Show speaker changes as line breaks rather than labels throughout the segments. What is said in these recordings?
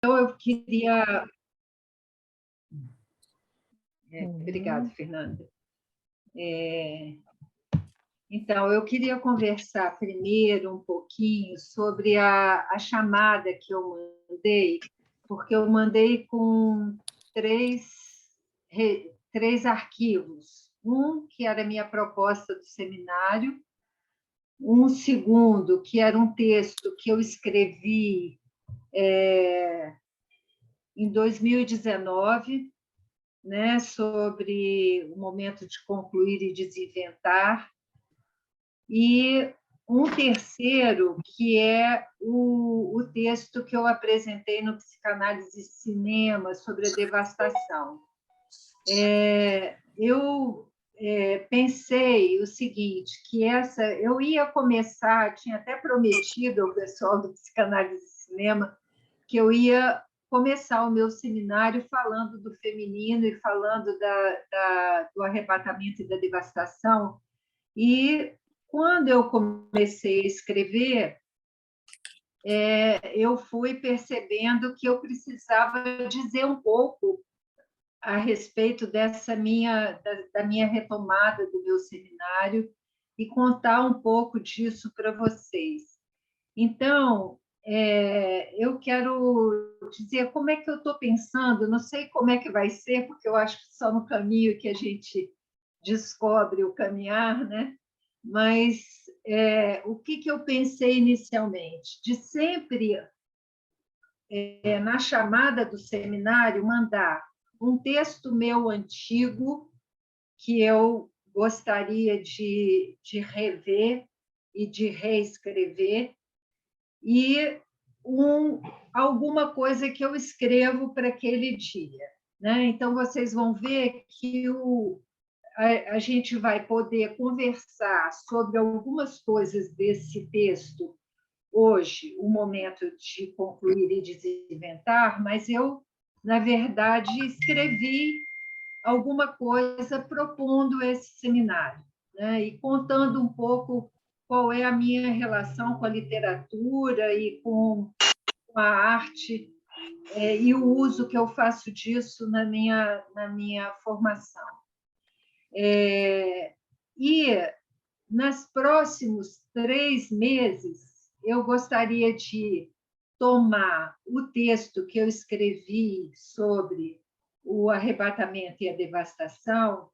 eu queria... Obrigada, Fernanda. Então, eu queria conversar primeiro um pouquinho sobre a chamada que eu mandei, porque eu mandei com três arquivos. Um, que era a minha proposta do seminário, um segundo, que era um texto que eu escrevi em 2019, né, sobre o momento de concluir e desinventar, e um terceiro, que é o texto que eu apresentei no Psicanálise e Cinema sobre a devastação. Eu pensei o seguinte, que eu ia começar, tinha até prometido ao pessoal do Psicanálise e Cinema que eu ia começar o meu seminário falando do feminino e falando do arrebatamento e da devastação. E quando eu comecei a escrever, eu fui percebendo que eu precisava dizer um pouco a respeito da minha retomada do meu seminário e contar um pouco disso para vocês. Então, eu quero dizer como é que eu estou pensando, não sei como é que vai ser, porque eu acho que só no caminho que a gente descobre o caminhar, né? Mas o que eu pensei inicialmente? De sempre, na chamada do seminário, mandar um texto meu antigo que eu gostaria de rever e de reescrever, e alguma coisa que eu escrevo para aquele dia, né? Então, vocês vão ver que a gente vai poder conversar sobre algumas coisas desse texto hoje, o momento de concluir e desinventar, mas eu, na verdade, escrevi alguma coisa propondo esse seminário, né? E contando um pouco qual é a minha relação com a literatura e com a arte, e o uso que eu faço disso na minha formação. E, nos próximos 3 meses, eu gostaria de tomar o texto que eu escrevi sobre o arrebatamento e a devastação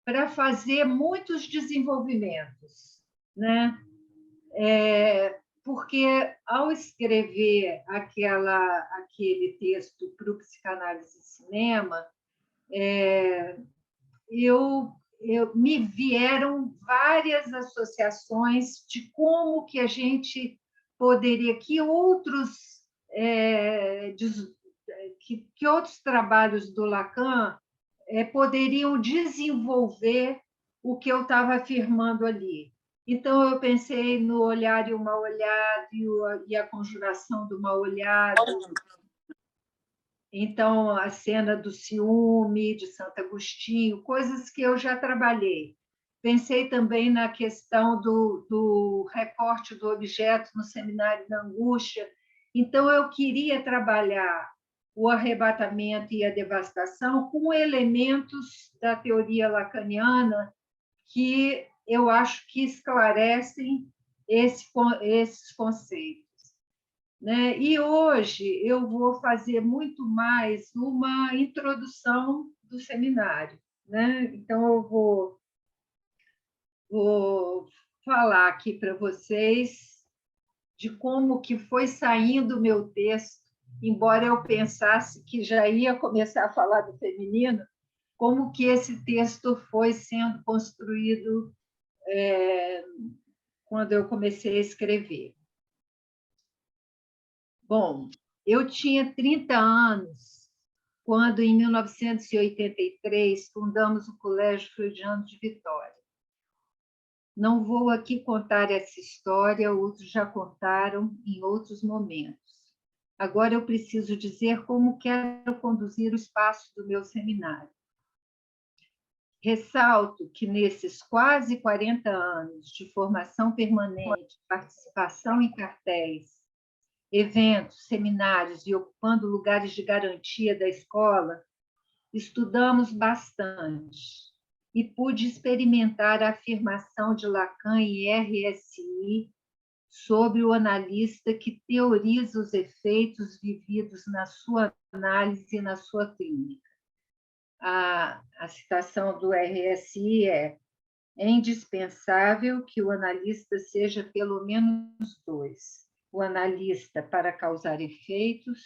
para fazer muitos desenvolvimentos, né? Porque, ao escrever aquele texto para o Psicanálise e Cinema, me vieram várias associações de como que a gente poderia, que outros trabalhos do Lacan poderiam desenvolver o que eu estava afirmando ali. Então, eu pensei no olhar e o mal olhado, e a conjuração do mal olhado. Então, a cena do ciúme, de Santo Agostinho, coisas que eu já trabalhei. Pensei também na questão do recorte do objeto no Seminário da Angústia. Então, eu queria trabalhar o arrebatamento e a devastação com elementos da teoria lacaniana que eu acho que esclarecem esses conceitos, né? E hoje eu vou fazer muito mais uma introdução do seminário, né? Então, eu vou falar aqui para vocês de como que foi saindo o meu texto, embora eu pensasse que já ia começar a falar do feminino, como que esse texto foi sendo construído quando eu comecei a escrever. Bom, eu tinha 30 anos quando, em 1983, fundamos o Colégio Freudiano de Vitória. Não vou aqui contar essa história, outros já contaram em outros momentos. Agora eu preciso dizer como quero conduzir o espaço do meu seminário. Ressalto que, nesses quase 40 anos de formação permanente, participação em cartéis, eventos, seminários e ocupando lugares de garantia da escola, estudamos bastante e pude experimentar a afirmação de Lacan em RSI sobre o analista que teoriza os efeitos vividos na sua análise e na sua clínica. A citação do RSI é indispensável que o analista seja pelo menos dois: o analista para causar efeitos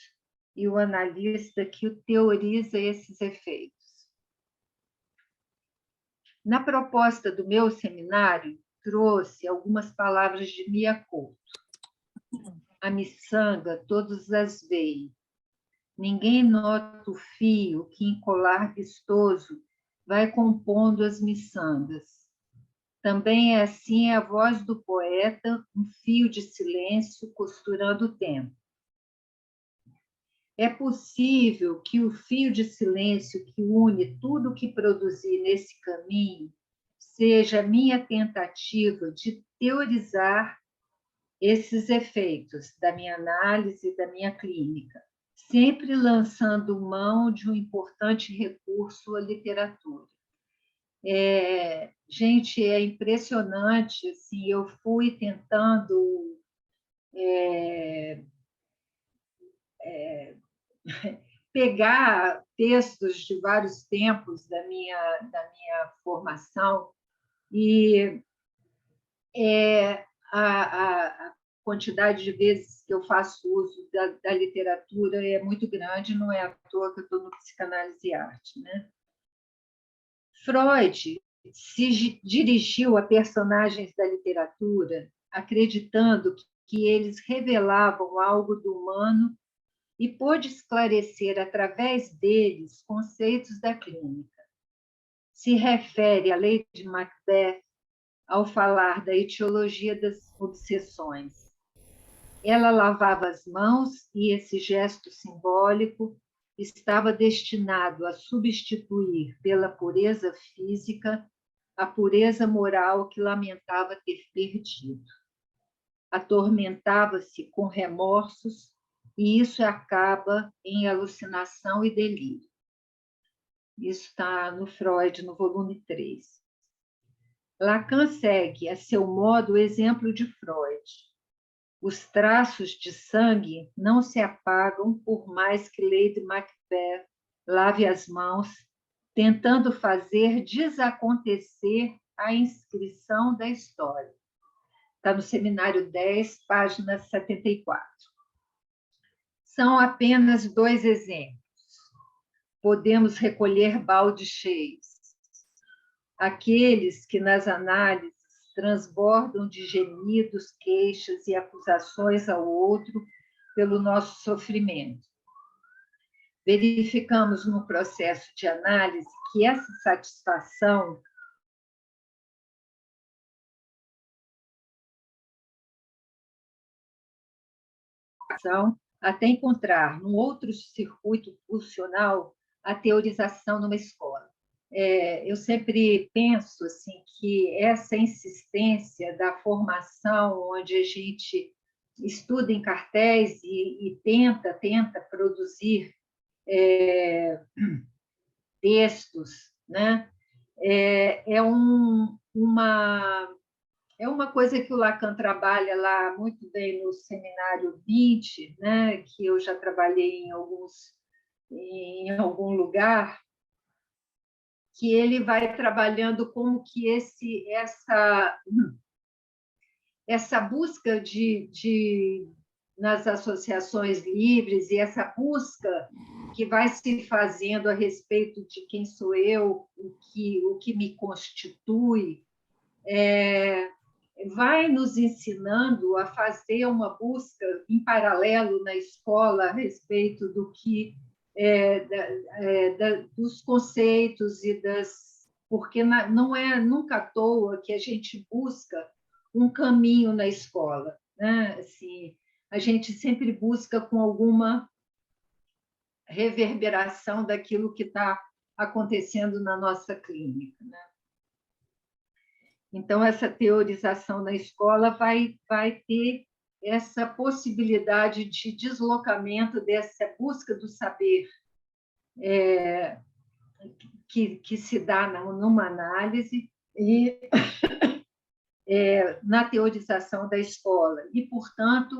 e o analista que teoriza esses efeitos. Na proposta do meu seminário, trouxe algumas palavras de Mia Couto. A miçanga todos as veem. Ninguém nota o fio que, em colar vistoso, vai compondo as miçangas. Também é assim a voz do poeta, um fio de silêncio costurando o tempo. É possível que o fio de silêncio que une tudo o que produzi nesse caminho seja a minha tentativa de teorizar esses efeitos da minha análise e da minha clínica, sempre lançando mão de um importante recurso, a literatura. Gente, é impressionante, assim, eu fui tentando pegar textos de vários tempos da minha formação e a quantidade de vezes que eu faço uso da literatura é muito grande, não é à toa que eu estou no Psicanálise e Arte, né? Freud se dirigiu a personagens da literatura acreditando que eles revelavam algo do humano e pôde esclarecer através deles conceitos da clínica. Se refere à lei de Macbeth ao falar da etiologia das obsessões. Ela lavava as mãos e esse gesto simbólico estava destinado a substituir pela pureza física a pureza moral que lamentava ter perdido. Atormentava-se com remorsos e isso acaba em alucinação e delírio. Isso está no Freud, no volume 3. Lacan segue, a seu modo, o exemplo de Freud. Os traços de sangue não se apagam por mais que Lady Macbeth lave as mãos, tentando fazer desacontecer a inscrição da história. Está no Seminário 10, página 74. São apenas 2 exemplos. Podemos recolher baldes cheios. Aqueles que, nas análises, transbordam de gemidos, queixas e acusações ao outro pelo nosso sofrimento. Verificamos no processo de análise que essa satisfação até encontrar, num outro circuito pulsional, a teorização numa escola. Eu sempre penso assim, que essa insistência da formação, onde a gente estuda em cartéis e tenta produzir textos, né? É uma coisa que o Lacan trabalha lá muito bem no Seminário 20, né? Que eu já trabalhei em algum lugar, que ele vai trabalhando como que essa busca nas associações livres e essa busca que vai se fazendo a respeito de quem sou eu, o que me constitui, vai nos ensinando a fazer uma busca em paralelo na escola a respeito do que dos conceitos e porque não é nunca à toa que a gente busca um caminho na escola, né? Assim, a gente sempre busca com alguma reverberação daquilo que está acontecendo na nossa clínica, né? Então, essa teorização na escola vai ter essa possibilidade de deslocamento dessa busca do saber que se dá numa análise e na teorização da escola, e, portanto,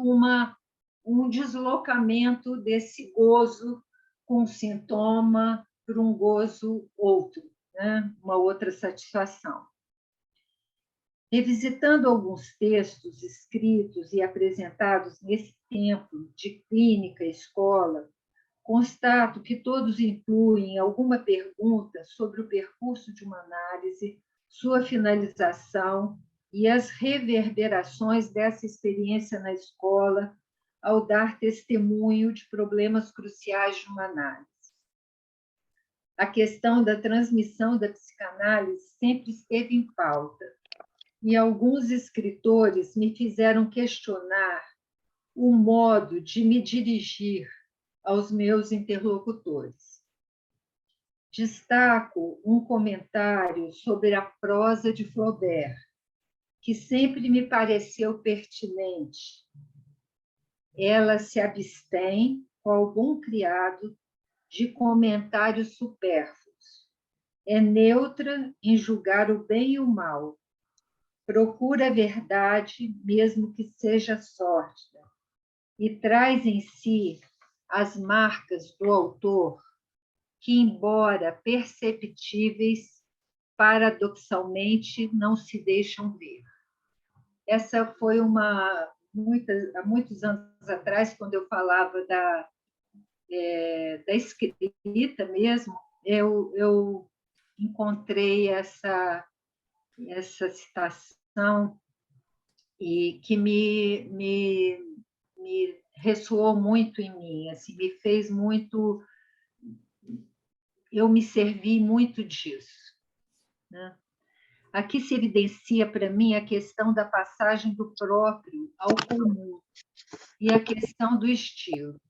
um deslocamento desse gozo com sintoma para um gozo outro, né? Uma outra satisfação. Revisitando alguns textos escritos e apresentados nesse tempo de clínica escola, constato que todos incluem alguma pergunta sobre o percurso de uma análise, sua finalização e as reverberações dessa experiência na escola ao dar testemunho de problemas cruciais de uma análise. A questão da transmissão da psicanálise sempre esteve em pauta, e alguns escritores me fizeram questionar o modo de me dirigir aos meus interlocutores. Destaco um comentário sobre a prosa de Flaubert, que sempre me pareceu pertinente. Ela se abstém, qual bom criado, de comentários supérfluos. É neutra em julgar o bem e o mal. Procura a verdade, mesmo que seja sórdida, e traz em si as marcas do autor, que, embora perceptíveis, paradoxalmente não se deixam ver. Essa foi há muitos anos atrás, quando eu falava da escrita mesmo, eu encontrei essa citação e que me ressoou muito em mim, assim, me fez muito... Eu me servi muito disso, né? Aqui se evidencia para mim a questão da passagem do próprio ao comum e a questão do estilo.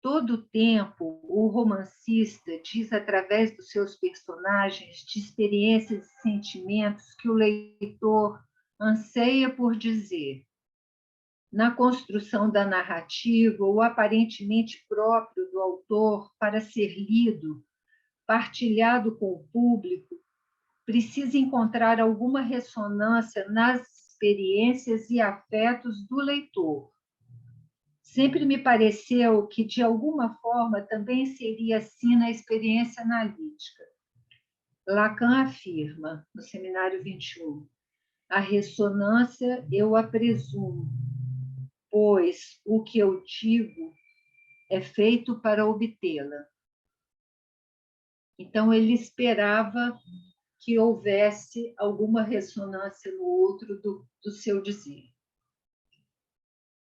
Todo o tempo, o romancista diz, através dos seus personagens, de experiências e sentimentos que o leitor anseia por dizer. Na construção da narrativa, o aparentemente próprio do autor, para ser lido, partilhado com o público, precisa encontrar alguma ressonância nas experiências e afetos do leitor. Sempre me pareceu que, de alguma forma, também seria assim na experiência analítica. Lacan afirma, no Seminário 21, a ressonância eu a presumo, pois o que eu digo é feito para obtê-la. Então, ele esperava que houvesse alguma ressonância no outro do seu dizer.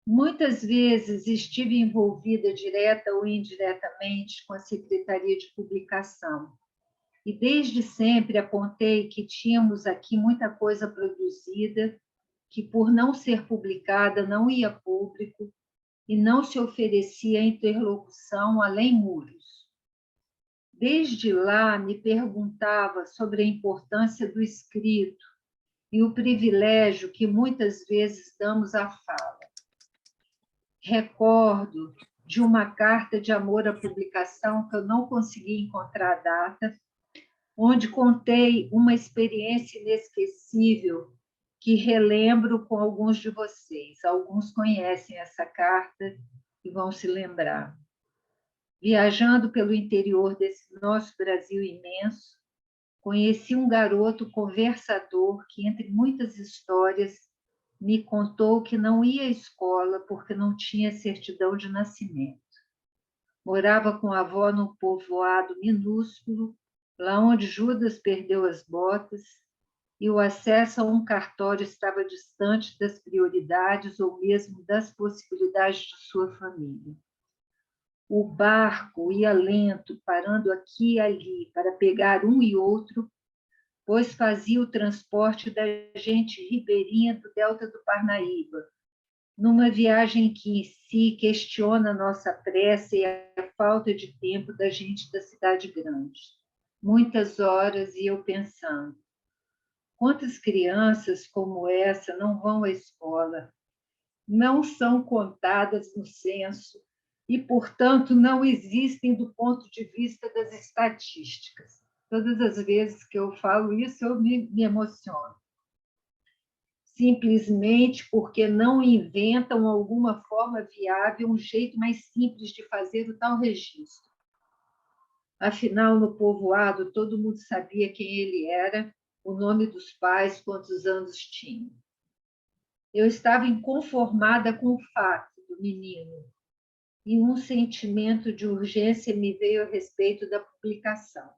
Muitas vezes estive envolvida direta ou indiretamente com a Secretaria de Publicação, e desde sempre apontei que tínhamos aqui muita coisa produzida, que por não ser publicada não ia a público e não se oferecia interlocução além muros. Desde lá me perguntava sobre a importância do escrito e o privilégio que muitas vezes damos à fala. Recordo de uma carta de amor à publicação que eu não consegui encontrar a data, onde contei uma experiência inesquecível que relembro com alguns de vocês. Alguns conhecem essa carta e vão se lembrar. Viajando pelo interior desse nosso Brasil imenso, conheci um garoto conversador que, entre muitas histórias, me contou que não ia à escola porque não tinha certidão de nascimento. Morava com a avó num povoado minúsculo, lá onde Judas perdeu as botas, e o acesso a um cartório estava distante das prioridades ou mesmo das possibilidades de sua família. O barco ia lento, parando aqui e ali para pegar um e outro, pois fazia o transporte da gente ribeirinha do delta do Parnaíba, numa viagem que em si questiona a nossa pressa e a falta de tempo da gente da cidade grande. Muitas horas e eu pensando, quantas crianças como essa não vão à escola? não são contadas no censo e, portanto, não existem do ponto de vista das estatísticas. Todas as vezes que eu falo isso, eu me emociono. Simplesmente porque não inventam alguma forma viável, um jeito mais simples de fazer o tal registro. Afinal, no povoado, todo mundo sabia quem ele era, o nome dos pais, quantos anos tinha. Eu estava inconformada com o fato do menino, e um sentimento de urgência me veio a respeito da publicação.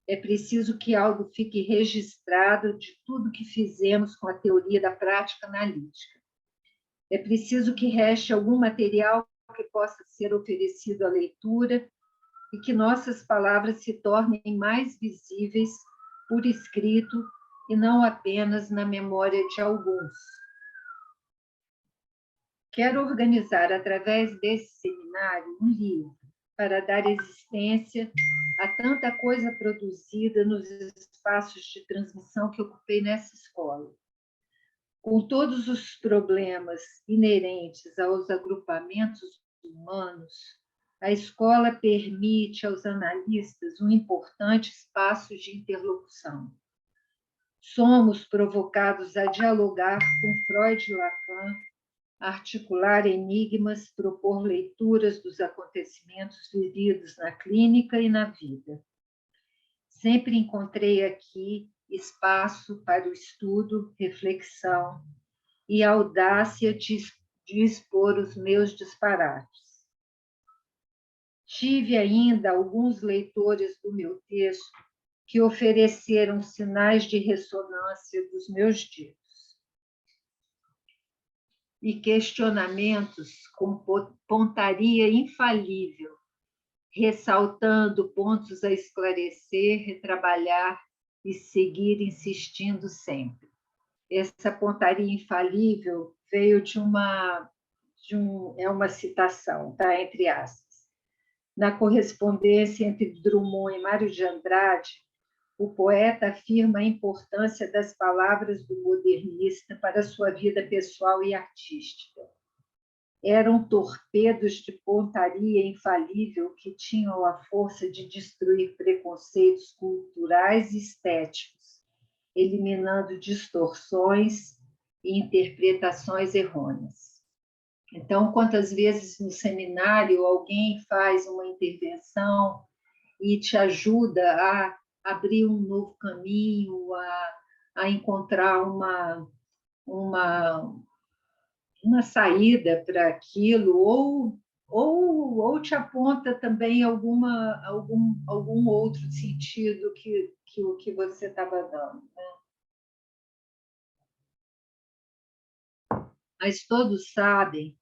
É preciso que algo fique registrado de tudo que fizemos com a teoria da prática analítica. É preciso que reste algum material que possa ser oferecido à leitura e que nossas palavras se tornem mais visíveis por escrito e não apenas na memória de alguns. Quero organizar, através desse seminário, um livro para dar existência a tanta coisa produzida nos espaços de transmissão que ocupei nessa escola. Com todos os problemas inerentes aos agrupamentos humanos, a escola permite aos analistas um importante espaço de interlocução. Somos provocados a dialogar com Freud e Lacan, articular enigmas, propor leituras dos acontecimentos vividos na clínica e na vida. Sempre encontrei aqui espaço para o estudo, reflexão e audácia de expor os meus disparates. Tive ainda alguns leitores do meu texto que ofereceram sinais de ressonância dos meus ditos e questionamentos com pontaria infalível, ressaltando pontos a esclarecer, retrabalhar e seguir insistindo sempre. Essa pontaria infalível veio é uma citação, tá? Entre aspas. Na correspondência entre Drummond e Mário de Andrade, o poeta afirma a importância das palavras do modernista para sua vida pessoal e artística. Eram torpedos de pontaria infalível que tinham a força de destruir preconceitos culturais e estéticos, eliminando distorções e interpretações errôneas. Então, quantas vezes no seminário alguém faz uma intervenção e te ajuda a abrir um novo caminho, a encontrar uma saída para aquilo, ou te aponta também algum outro sentido que o que você estava dando. Né? Mas todos sabem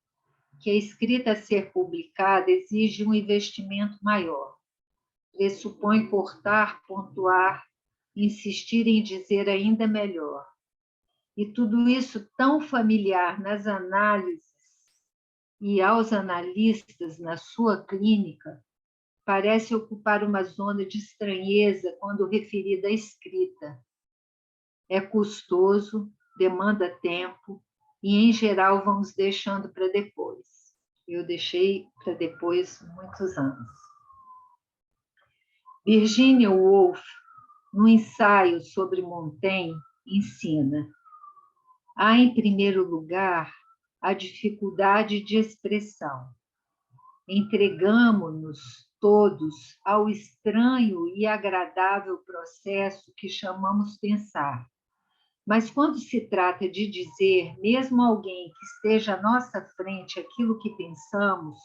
que a escrita a ser publicada exige um investimento maior. Pressupõe cortar, pontuar, insistir em dizer ainda melhor. E tudo isso tão familiar nas análises e aos analistas na sua clínica, parece ocupar uma zona de estranheza quando referida à escrita. É custoso, demanda tempo e, em geral, vamos deixando para depois. Eu deixei para depois muitos anos. Virginia Woolf, no ensaio sobre Montaigne, ensina: há, em primeiro lugar, a dificuldade de expressão. Entregamo-nos todos ao estranho e agradável processo que chamamos pensar. Mas quando se trata de dizer, mesmo a alguém que esteja à nossa frente, aquilo que pensamos,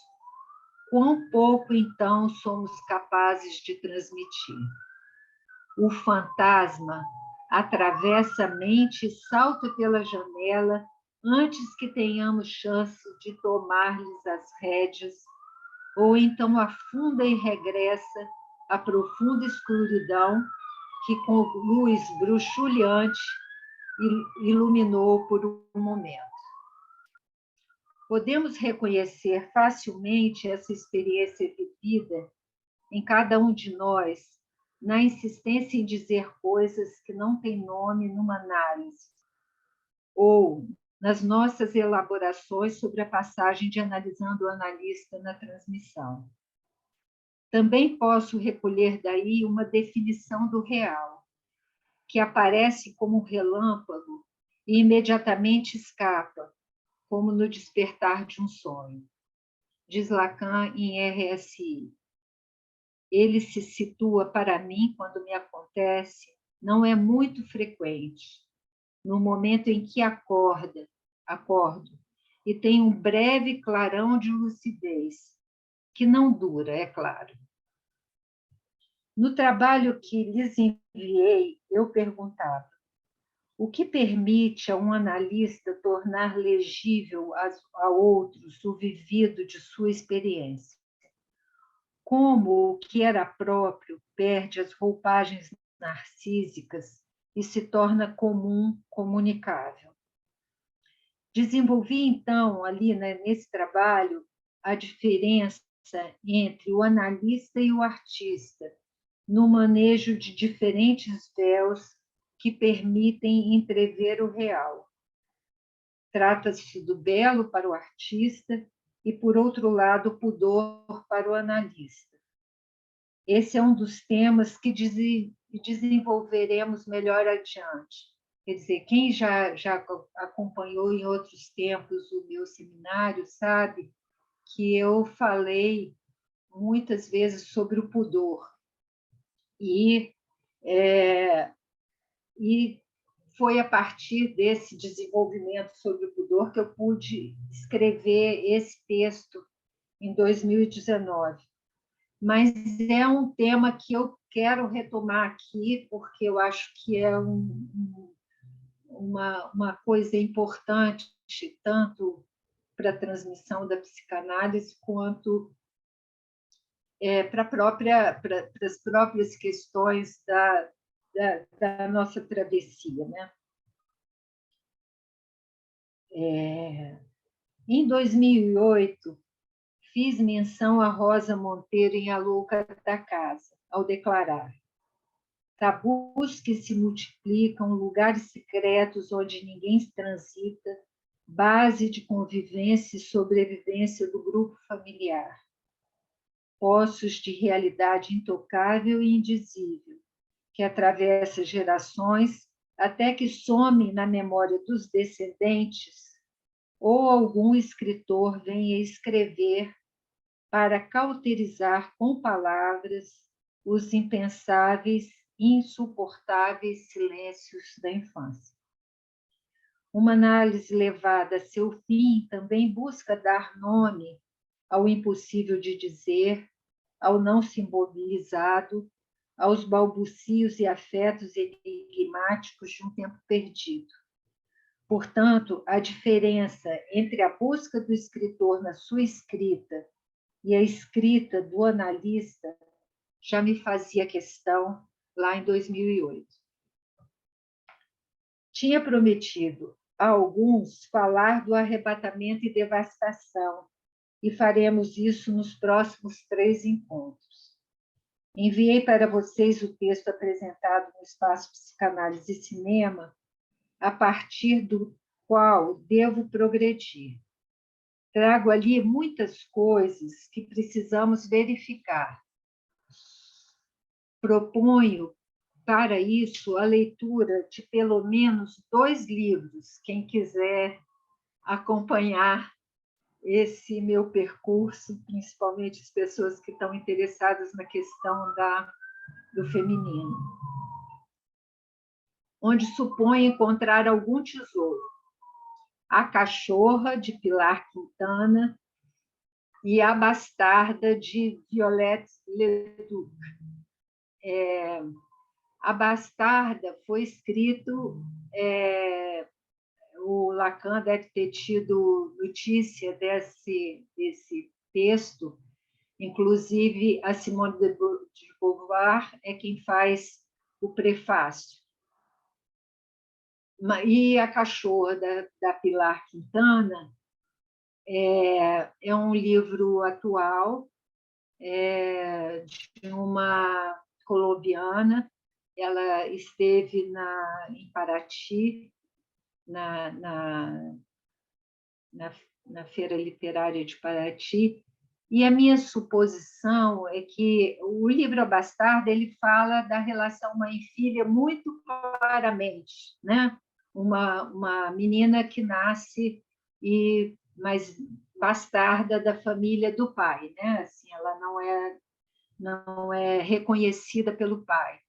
quão pouco, então, somos capazes de transmitir. O fantasma atravessa a mente e salta pela janela antes que tenhamos chance de tomar-lhes as rédeas, ou então afunda e regressa à profunda escuridão que, com luz bruxuleante, iluminou por um momento. Podemos reconhecer facilmente essa experiência vivida em cada um de nós, na insistência em dizer coisas que não têm nome numa análise, ou nas nossas elaborações sobre a passagem de Analisando o Analista na transmissão. Também posso recolher daí uma definição do real, que aparece como um relâmpago e imediatamente escapa, como no despertar de um sonho. Diz Lacan em RSI. Ele se situa para mim quando me acontece, não é muito frequente, no momento em que acordo, e tem um breve clarão de lucidez, que não dura, é claro. No trabalho que lhes enviei, eu perguntava: o que permite a um analista tornar legível a outros o vivido de sua experiência? Como o que era próprio perde as roupagens narcísicas e se torna comum, comunicável? Desenvolvi, então, ali, né, nesse trabalho, a diferença entre o analista e o artista, no manejo de diferentes véus que permitem entrever o real. Trata-se do belo para o artista e, por outro lado, o pudor para o analista. Esse é um dos temas que desenvolveremos melhor adiante. Quer dizer, quem já acompanhou em outros tempos o meu seminário sabe que eu falei muitas vezes sobre o pudor. E foi a partir desse desenvolvimento sobre o pudor que eu pude escrever esse texto em 2019. Mas é um tema que eu quero retomar aqui, porque eu acho que é uma coisa importante, tanto para a transmissão da psicanálise, quanto para as próprias questões da nossa travessia, né? Em 2008, fiz menção a Rosa Monteiro em A Louca da Casa, ao declarar: tabus que se multiplicam, lugares secretos onde ninguém transita, base de convivência e sobrevivência do grupo familiar. Poços de realidade intocável e indizível, que atravessa gerações até que some na memória dos descendentes, ou algum escritor venha escrever para cauterizar com palavras os impensáveis e insuportáveis silêncios da infância. Uma análise levada a seu fim também busca dar nome ao impossível de dizer, ao não simbolizado, aos balbucios e afetos enigmáticos de um tempo perdido. Portanto, a diferença entre a busca do escritor na sua escrita e a escrita do analista já me fazia questão lá em 2008. Tinha prometido a alguns falar do arrebatamento e devastação, e faremos isso nos próximos 3 encontros. Enviei para vocês o texto apresentado no Espaço Psicanálise e Cinema, a partir do qual devo progredir. Trago ali muitas coisas que precisamos verificar. Proponho, para isso, a leitura de pelo menos 2 livros, quem quiser acompanhar esse meu percurso, principalmente as pessoas que estão interessadas na questão do feminino, onde supõe encontrar algum tesouro. A Cachorra, de Pilar Quintana, e A Bastarda, de Violette Leduc. A Bastarda foi escrito, o Lacan deve ter tido notícia desse texto, inclusive a Simone de Beauvoir é quem faz o prefácio. E A Cachorra, da Pilar Quintana, é um livro atual, de uma colombiana. Ela esteve em Paraty, na Feira Literária de Paraty, e a minha suposição é que o livro A Bastarda ele fala da relação mãe e filha muito claramente, né? Uma menina que nasce mas bastarda da família do pai, né? Assim, ela não é reconhecida pelo pai.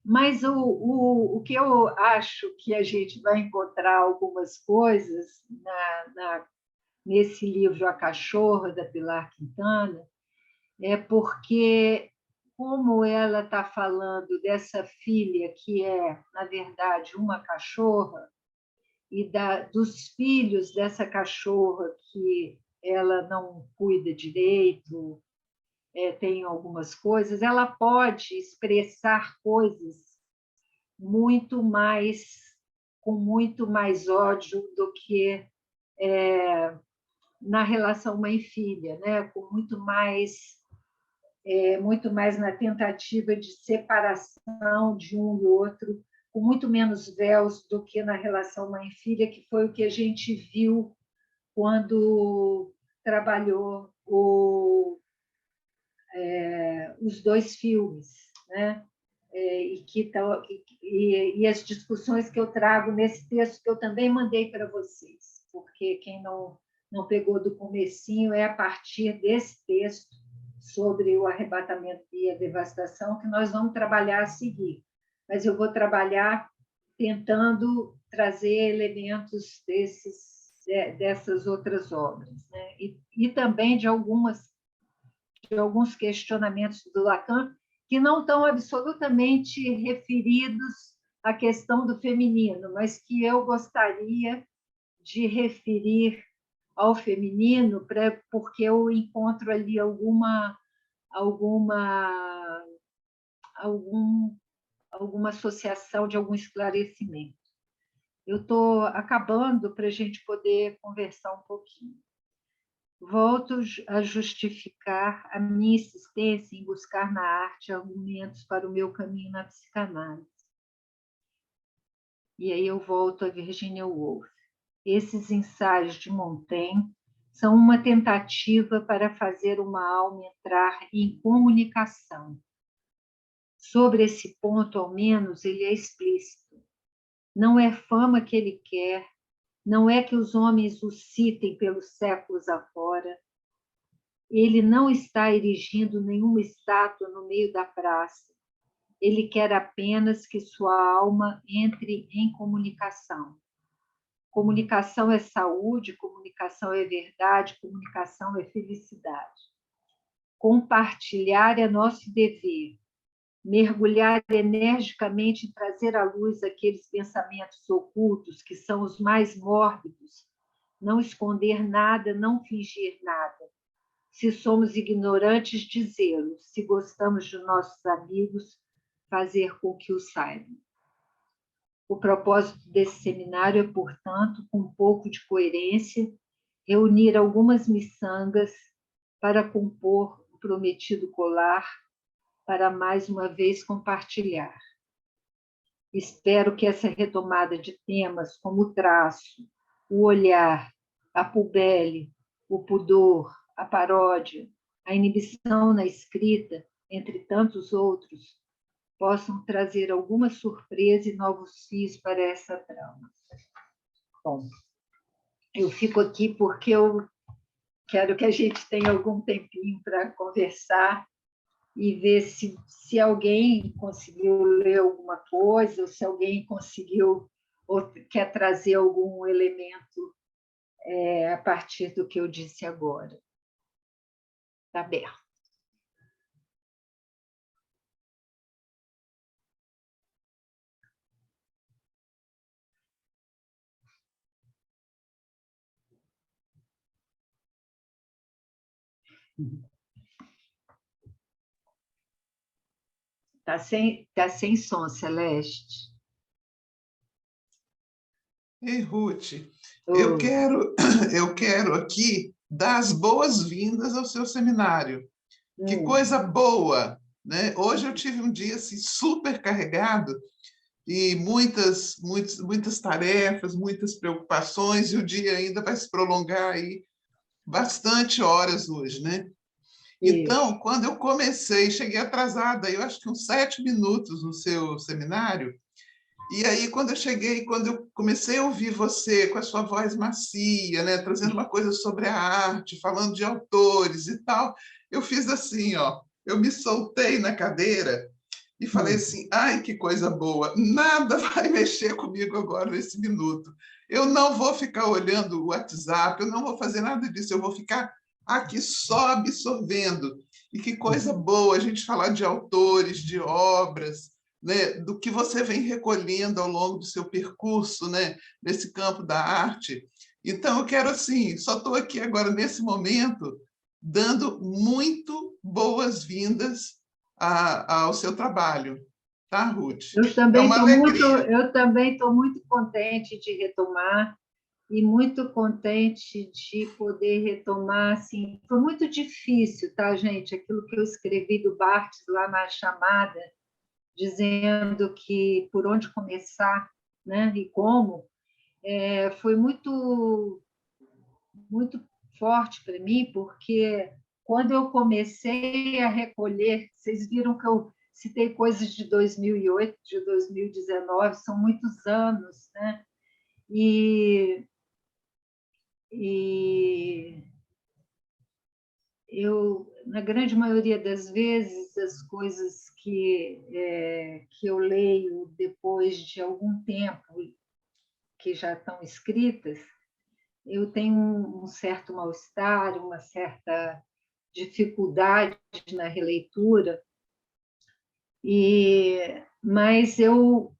Mas o que eu acho que a gente vai encontrar algumas coisas nesse livro A Cachorra, da Pilar Quintana, é porque, como ela está falando dessa filha que é, na verdade, uma cachorra, e dos filhos dessa cachorra que ela não cuida direito, tem algumas coisas, ela pode expressar coisas muito mais com muito mais ódio do que na relação mãe e filha, né? Com muito mais na tentativa de separação de um e outro, com muito menos véus do que na relação mãe e filha, que foi o que a gente viu quando trabalhou os dois filmes, né? E as discussões que eu trago nesse texto que eu também mandei para vocês, porque quem não pegou do comecinho é a partir desse texto sobre o arrebatamento e a devastação que nós vamos trabalhar a seguir. Mas eu vou trabalhar tentando trazer elementos dessas outras obras, né? E também de alguns questionamentos do Lacan que não estão absolutamente referidos à questão do feminino, mas que eu gostaria de referir ao feminino, porque eu encontro ali alguma associação de algum esclarecimento. Eu estou acabando para a gente poder conversar um pouquinho. Volto a justificar a minha insistência em buscar na arte argumentos para o meu caminho na psicanálise. E aí eu volto a Virginia Woolf. Esses ensaios de Montaigne são uma tentativa para fazer uma alma entrar em comunicação. Sobre esse ponto, ao menos, ele é explícito. Não é fama que ele quer, não é que os homens o citem pelos séculos afora. Ele não está erigindo nenhuma estátua no meio da praça. Ele quer apenas que sua alma entre em comunicação. Comunicação é saúde, comunicação é verdade, comunicação é felicidade. Compartilhar é nosso dever. Mergulhar energicamente em trazer à luz aqueles pensamentos ocultos que são os mais mórbidos. Não esconder nada, não fingir nada. Se somos ignorantes, dizê-lo. Se gostamos de nossos amigos, fazer com que o saibam. O propósito desse seminário é, portanto, com um pouco de coerência, reunir algumas miçangas para compor o prometido colar, para mais uma vez compartilhar. Espero que essa retomada de temas como o traço, o olhar, a pubele, o pudor, a paródia, a inibição na escrita, entre tantos outros, possam trazer alguma surpresa e novos fios para essa trama. Bom, eu fico aqui porque eu quero que a gente tenha algum tempinho para conversar e ver se alguém conseguiu ler alguma coisa, ou se alguém conseguiu ou quer trazer algum elemento a partir do que eu disse agora. Está aberto. Tá sem som, Celeste.
Ei, Ruth, eu quero aqui dar as boas-vindas ao seu seminário. Que coisa boa, né? Hoje eu tive um dia assim, super carregado e muitas tarefas, muitas preocupações, e o dia ainda vai se prolongar aí bastante horas hoje, né?
Isso.
Então, quando eu comecei, cheguei atrasada, eu acho que uns 7 minutos no seu seminário, e aí, quando eu comecei a ouvir você com a sua voz macia, né, trazendo uma coisa sobre a arte, falando de autores e tal, eu fiz assim, ó, eu me soltei na cadeira e falei assim: ai, que coisa boa, nada vai mexer comigo agora nesse minuto. Eu não vou ficar olhando o WhatsApp, eu não vou fazer nada disso, eu vou ficar aqui só absorvendo. E que coisa boa a gente falar de autores, de obras, né, do que você vem recolhendo ao longo do seu percurso, né, nesse campo da arte. Então, eu quero, assim, só estou aqui agora, nesse momento, dando muito boas-vindas ao seu trabalho, tá, Ruth? É uma alegria.
Eu também estou muito contente de retomar e muito contente de poder retomar, assim, foi muito difícil, tá, gente? Aquilo que eu escrevi do Barthes lá na chamada, dizendo que por onde começar, né, e como, foi muito forte para mim, porque quando eu comecei a recolher, vocês viram que eu citei coisas de 2008, de 2019, são muitos anos, né? E, e eu, na grande maioria das vezes, as coisas que eu leio depois de algum tempo que já estão escritas, eu tenho um certo mal-estar, uma certa dificuldade na releitura, mas eu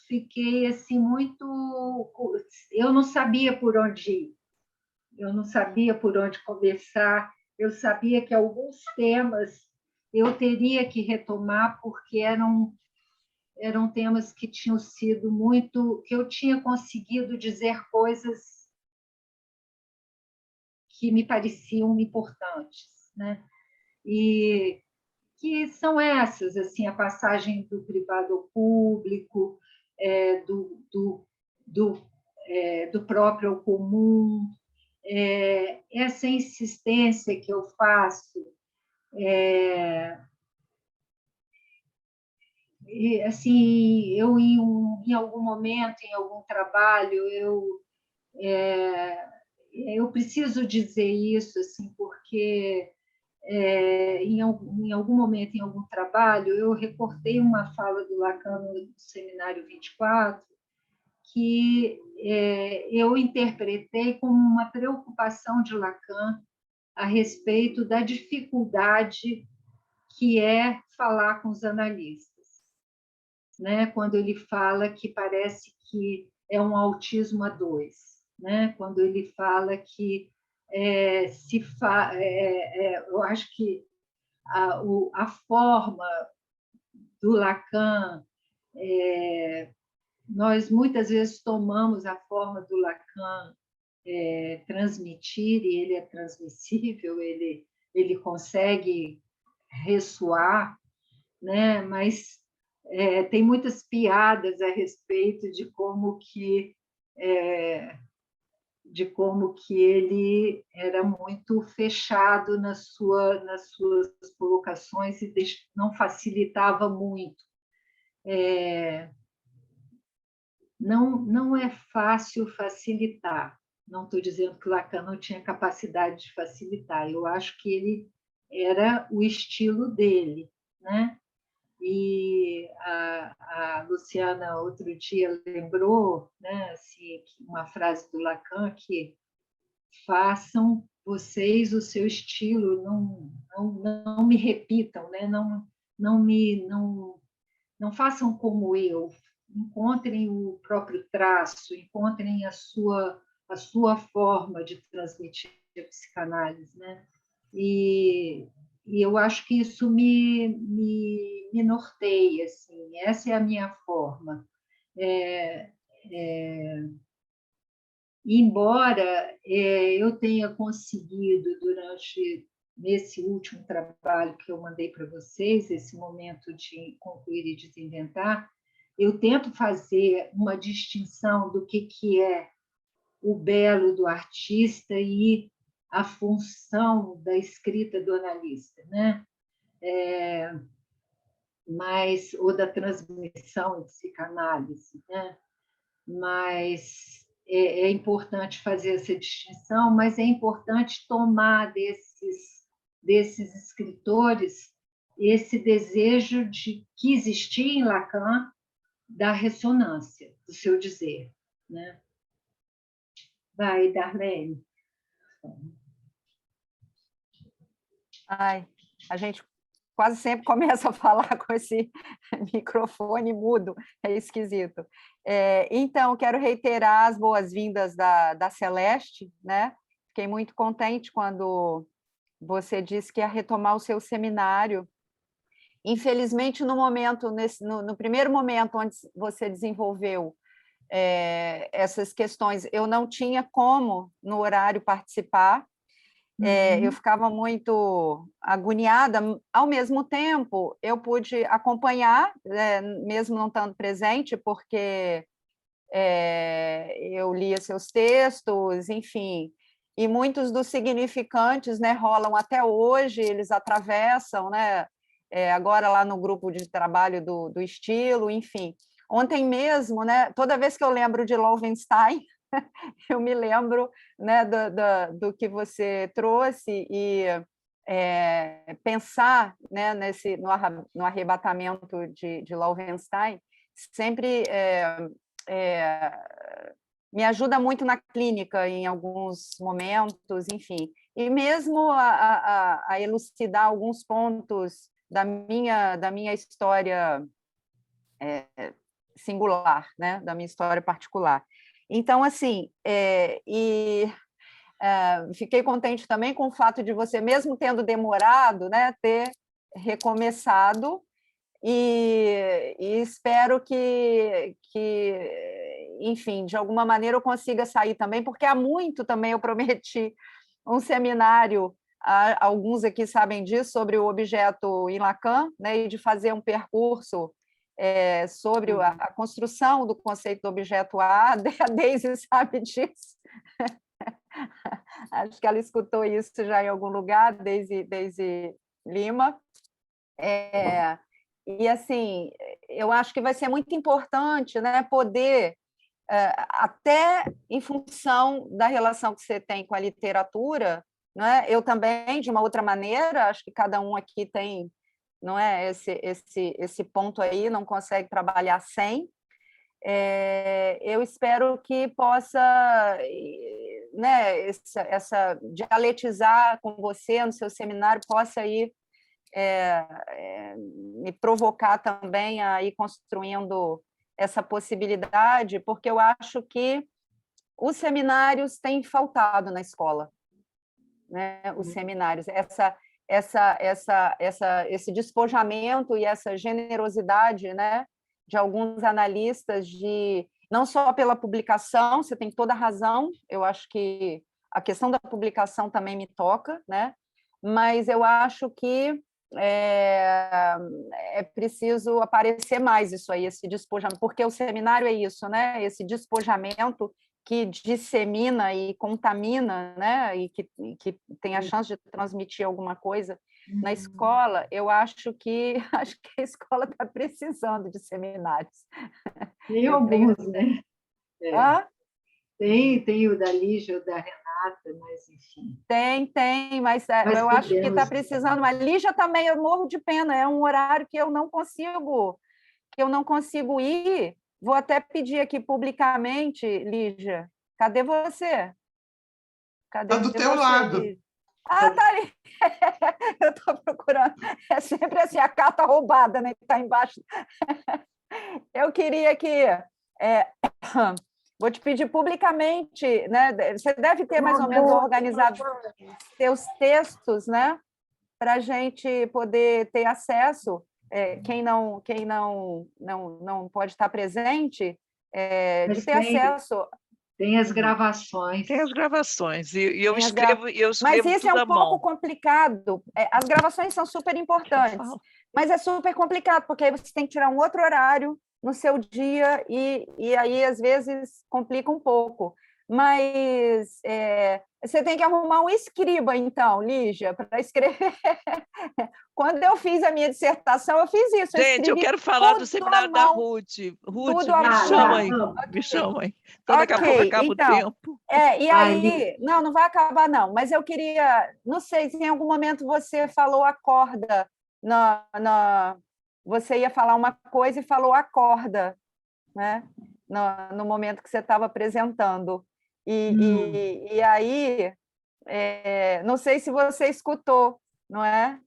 fiquei assim muito, eu não sabia por onde ir, eu não sabia por onde começar, eu sabia que alguns temas eu teria que retomar porque eram temas que tinham sido muito, que eu tinha conseguido dizer coisas que me pareciam importantes, né? E que são essas, assim, a passagem do privado ao público, é, do, do próprio ao comum, essa insistência que eu faço, e, assim, eu em algum momento, em algum trabalho, eu preciso dizer isso, assim, porque em algum momento, em algum trabalho, eu recortei uma fala do Lacan no Seminário 24, que eu interpretei como uma preocupação de Lacan a respeito da dificuldade que é falar com os analistas, né? Quando ele fala que parece que é um autismo a dois, né? Quando ele fala que eu acho que a forma do Lacan, nós muitas vezes tomamos a forma do Lacan transmitir, e ele é transmissível, ele consegue ressoar, né? Mas tem muitas piadas a respeito de como que ele era muito fechado nas suas colocações e não facilitava muito. Não é fácil facilitar. Não estou dizendo que Lacan não tinha capacidade de facilitar. Eu acho que ele era o estilo dele, né? E a Luciana outro dia lembrou, né, assim, uma frase do Lacan que façam vocês o seu estilo, não me repitam, né? Não façam como eu, encontrem o próprio traço, encontrem a sua forma de transmitir a psicanálise, né? E, e eu acho que isso me norteia, assim, essa é a minha forma. É, é, embora eu tenha conseguido, nesse último trabalho que eu mandei para vocês, esse momento de concluir e desinventar, Eu tento fazer uma distinção do que é o belo do artista e a função da escrita do analista, né? Ou da transmissão de psicanálise, né? Mas é importante fazer essa distinção, mas é importante tomar desses escritores esse desejo de que existia em Lacan da ressonância do seu dizer, né? Vai, Darlene.
Ai, a gente quase sempre começa a falar com esse microfone mudo, é esquisito. Então, quero reiterar as boas-vindas da Celeste, né? Fiquei muito contente quando você disse que ia retomar o seu seminário. Infelizmente, no primeiro momento onde você desenvolveu essas questões, eu não tinha como, no horário, participar. Eu ficava muito agoniada. Ao mesmo tempo, eu pude acompanhar, mesmo não estando presente, porque eu lia seus textos, enfim, e muitos dos significantes, né, rolam até hoje, eles atravessam, né, agora lá no grupo de trabalho do estilo, enfim. Ontem mesmo, né, toda vez que eu lembro de Loewenstein, eu me lembro, né, do que você trouxe e pensar, né, no arrebatamento de Loewenstein sempre me ajuda muito na clínica em alguns momentos, enfim, e mesmo a elucidar alguns pontos da minha história singular, né, da minha história particular. Então, assim, fiquei contente também com o fato de você, mesmo tendo demorado, né, ter recomeçado, e espero que, enfim, de alguma maneira eu consiga sair também, porque há muito também eu prometi um seminário, alguns aqui sabem disso, sobre o objeto em Lacan, né, e de fazer um percurso sobre a construção do conceito do objeto A. A Deise sabe disso. Acho que ela escutou isso já em algum lugar, Deise Lima. E, assim, eu acho que vai ser muito importante, né, poder, até em função da relação que você tem com a literatura, né, eu também, de uma outra maneira, acho que cada um aqui tem, não é, esse ponto aí, não consegue trabalhar sem. Eu espero que possa, né, essa dialetizar com você no seu seminário possa ir me provocar também a ir construindo essa possibilidade, porque eu acho que os seminários têm faltado na escola, né? Os seminários, esse despojamento e essa generosidade, né, de alguns analistas, de não só pela publicação, você tem toda a razão, eu acho que a questão da publicação também me toca, né? Mas eu acho que é preciso aparecer mais isso aí, esse despojamento, porque o seminário é isso, né? Esse despojamento que dissemina e contamina, né? E que tem a chance de transmitir alguma coisa na escola. Eu acho que a escola está precisando de seminários.
Tem alguns, né? Tem o da Lígia, o da Renata, mas enfim.
Tem, mas eu acho que está precisando. A Lígia também, eu morro de pena, é um horário que eu não consigo ir. Vou até pedir aqui publicamente, Lígia, cadê você?
Está do teu lado.
Lígia? Tá ali. Eu estou procurando. É sempre assim, a carta roubada, né? Que está embaixo. Eu queria que... Vou te pedir publicamente, né? Você deve ter mais ou menos organizado seus textos, né? Para a gente poder ter acesso. Quem não pode estar presente, de ter acesso.
Tem as gravações.
Tem as gravações. E eu escrevo,
mas isso é um pouco
mão.
complicado. As gravações são super importantes, mas é super complicado, porque aí você tem que tirar um outro horário no seu dia, e aí, às vezes, complica um pouco. Mas você tem que arrumar um escriba, então, Lígia, para escrever. Quando eu fiz a minha dissertação, eu fiz isso, eu
Gente, eu
escrevi
quero falar do
tudo à
seminário da
mão,
Ruth. Ruth,
tudo à
me
mão.
chama aí,
vamos.
me chama aí. Então, daqui a pouco
Ok,
acaba o
então,
tempo.
e
Ai,
aí, não vai acabar, não, mas eu queria, não sei se em algum momento você falou a corda, você ia falar uma coisa e falou a corda, né? No momento que você estava apresentando. E aí, não sei se você escutou, não é?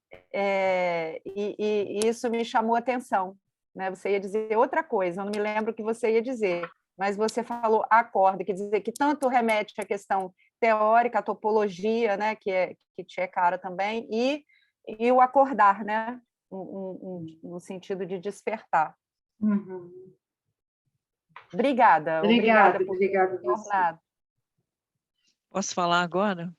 E isso me chamou a atenção, né? Você ia dizer outra coisa, eu não me lembro o que você ia dizer, mas você falou acorda, quer dizer que tanto remete à questão teórica, à topologia, né? Que te é cara também, e o acordar, né? No sentido de despertar.
uhum.
Obrigada
Obrigada,
por ter
obrigada a você.
tornado.
Posso falar agora?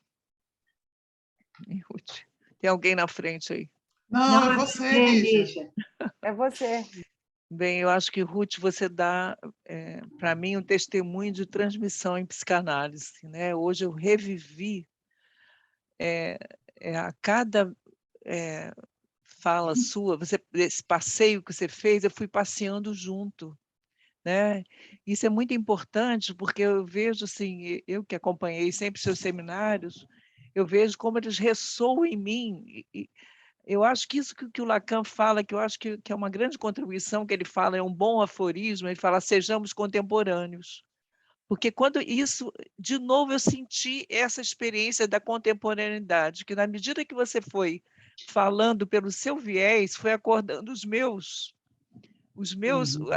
Ruth, tem alguém na frente aí?
Não, é você, Lígia.
É você.
Bem, eu acho que, Ruth, você dá, para mim, um testemunho de transmissão em psicanálise, né? Hoje eu revivi a cada fala sua, esse passeio que você fez, eu fui passeando junto, né? Isso é muito importante, porque eu vejo, assim, eu que acompanhei sempre seus seminários, eu vejo como eles ressoam em mim. Eu acho que isso que o Lacan fala, que eu acho que é uma grande contribuição que ele fala, é um bom aforismo, ele fala, sejamos contemporâneos. Porque quando isso, de novo, eu senti essa experiência da contemporaneidade, que na medida que você foi falando pelo seu viés, foi acordando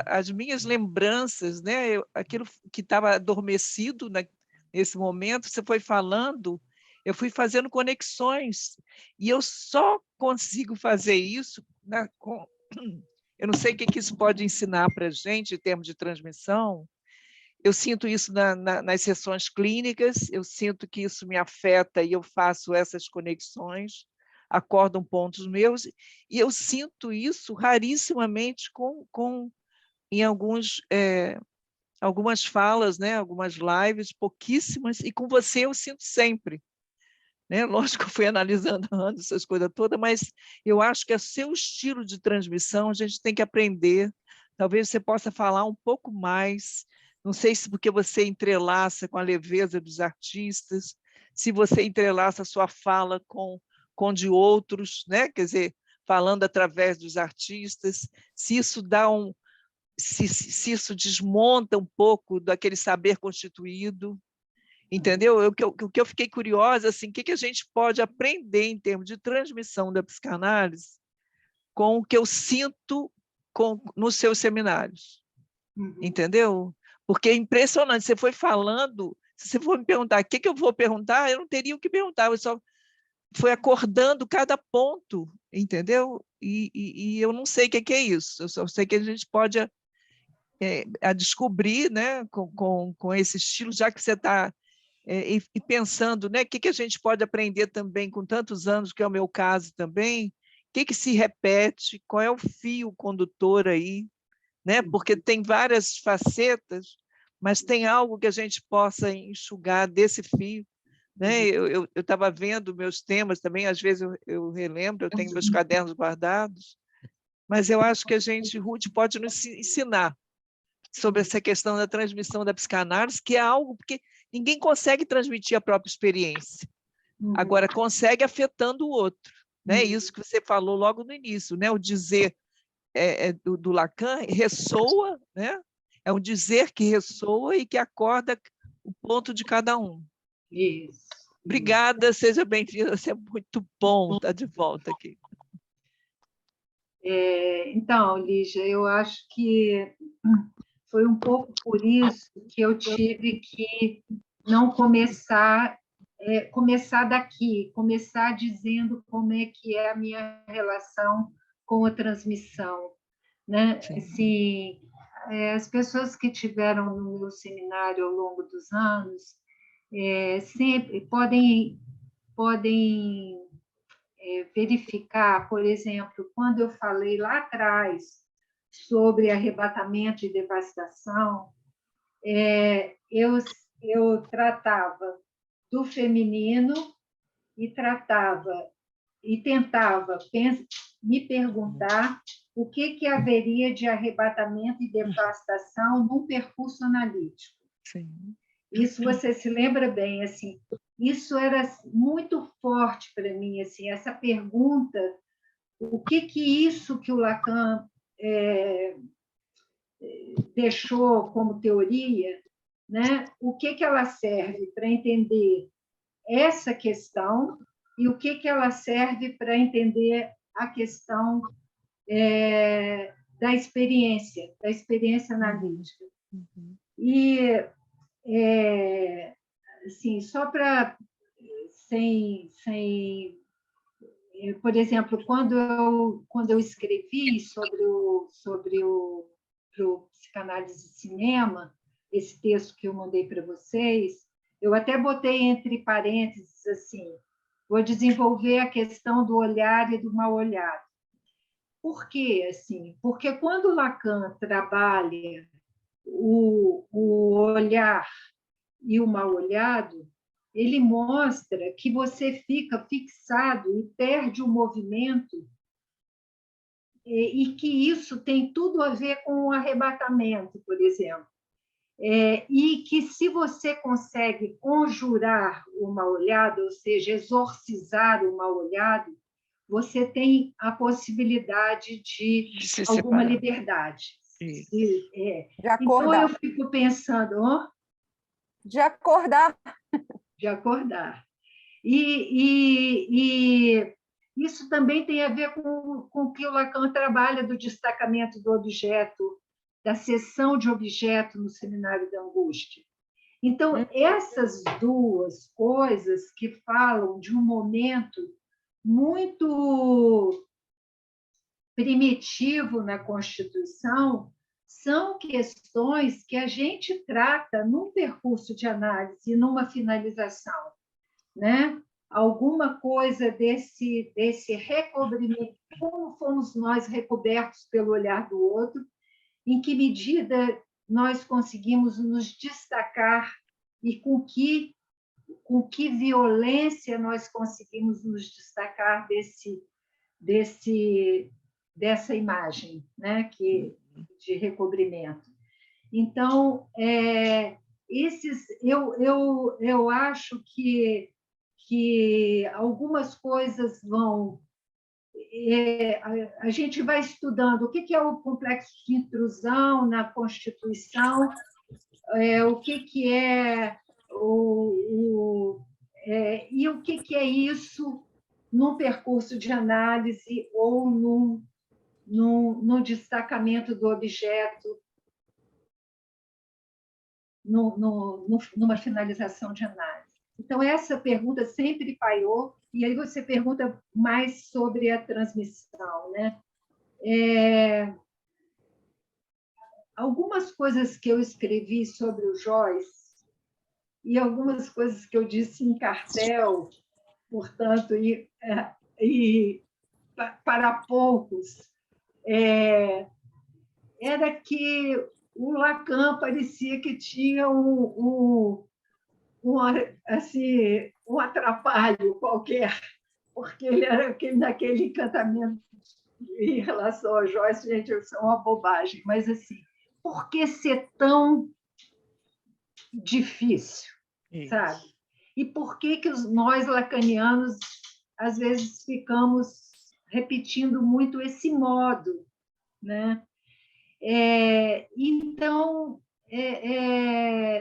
as minhas lembranças, né? Aquilo que estava adormecido nesse momento, você foi falando, eu fui fazendo conexões, e eu só consigo fazer isso eu não sei o que isso pode ensinar para a gente em termos de transmissão. Eu sinto isso nas sessões clínicas, eu sinto que isso me afeta e eu faço essas conexões, acordam pontos meus, e eu sinto isso rarissimamente em algumas falas, né? Algumas lives, pouquíssimas, e com você eu sinto sempre. Né? Lógico que eu fui analisando antes essas coisas todas, mas eu acho que é seu estilo de transmissão, a gente tem que aprender. Talvez você possa falar um pouco mais, não sei se porque você entrelaça com a leveza dos artistas, se você entrelaça a sua fala com de outros, né? Quer dizer, falando através dos artistas, se isso dá se isso desmonta um pouco daquele saber constituído. Entendeu? O que eu fiquei curiosa, assim, o que a gente pode aprender em termos de transmissão da psicanálise com o que eu sinto nos seus seminários, entendeu? Porque é impressionante, você foi falando, se você for me perguntar o que eu vou perguntar, eu não teria o que perguntar, eu só foi acordando cada ponto, entendeu? E eu não sei o que é isso, eu só sei que a gente pode a descobrir, né, com esse estilo, já que você está e pensando, né, o que a gente pode aprender também com tantos anos, que é o meu caso também, o que se repete, qual é o fio condutor aí, né? Porque tem várias facetas, mas tem algo que a gente possa enxugar desse fio. Né? Eu estava vendo meus temas também, às vezes eu relembro, eu tenho meus cadernos guardados, mas eu acho que a gente, Ruth, pode nos ensinar sobre essa questão da transmissão da psicanálise, que é algo porque ninguém consegue transmitir a própria experiência. Agora, consegue afetando o outro. Né? Isso que você falou logo no início, né? O dizer do Lacan ressoa, né? É um dizer que ressoa e que acorda o ponto de cada um.
Isso.
Obrigada, seja bem-vinda, é muito bom estar de volta aqui.
Então, Lígia, eu acho que foi um pouco por isso que eu tive que não começar daqui, começar dizendo como é que é a minha relação com a transmissão, né? Assim, as pessoas que tiveram no meu seminário ao longo dos anos sempre podem verificar, por exemplo, quando eu falei lá atrás sobre arrebatamento e devastação, eu tratava do feminino e tentava me perguntar o que haveria de arrebatamento e devastação num percurso analítico.
Sim.
Isso você se lembra bem, assim, isso era muito forte para mim, assim, essa pergunta, o que isso que o Lacan deixou como teoria, né? O que ela serve para entender essa questão e o que ela serve para entender a questão da experiência analítica. E, assim, só para... Por exemplo, quando eu escrevi sobre o Psicanálise e Cinema, esse texto que eu mandei para vocês, eu até botei entre parênteses assim: vou desenvolver a questão do olhar e do mal olhado. Por quê? Assim, porque quando Lacan trabalha o olhar e o mal olhado, ele mostra que você fica fixado e perde o movimento, e que isso tem tudo a ver com o arrebatamento, por exemplo. E que, se você consegue conjurar o mal-olhado, ou seja, exorcizar o mal-olhado, você tem a possibilidade de alguma liberdade.
De acordar.
Então, eu fico pensando...
De acordar.
De acordar. E isso também tem a ver com o que o Lacan trabalha do destacamento do objeto, da seção de objeto no Seminário da Angústia. Então, essas duas coisas que falam de um momento muito primitivo na Constituição são questões que a gente trata num percurso de análise, numa finalização, né? Alguma coisa desse recobrimento, como fomos nós recobertos pelo olhar do outro, em que medida nós conseguimos nos destacar e com que violência nós conseguimos nos destacar dessa imagem, né, de recobrimento. Então, eu acho que algumas coisas vão... a gente vai estudando o que é o complexo de intrusão na Constituição, o que é e o que é isso num percurso de análise ou num destacamento do objeto, numa finalização de análise. Então, essa pergunta sempre pairou, e aí você pergunta mais sobre a transmissão, né? Algumas coisas que eu escrevi sobre o Joyce e algumas coisas que eu disse em cartel, portanto, e para poucos, era que o Lacan parecia que tinha assim, um atrapalho qualquer, porque ele era naquele encantamento em relação ao Joyce, gente, isso é uma bobagem, mas assim, por que ser tão difícil, sabe? E por que nós, lacanianos, às vezes ficamos repetindo muito esse modo, né? Então,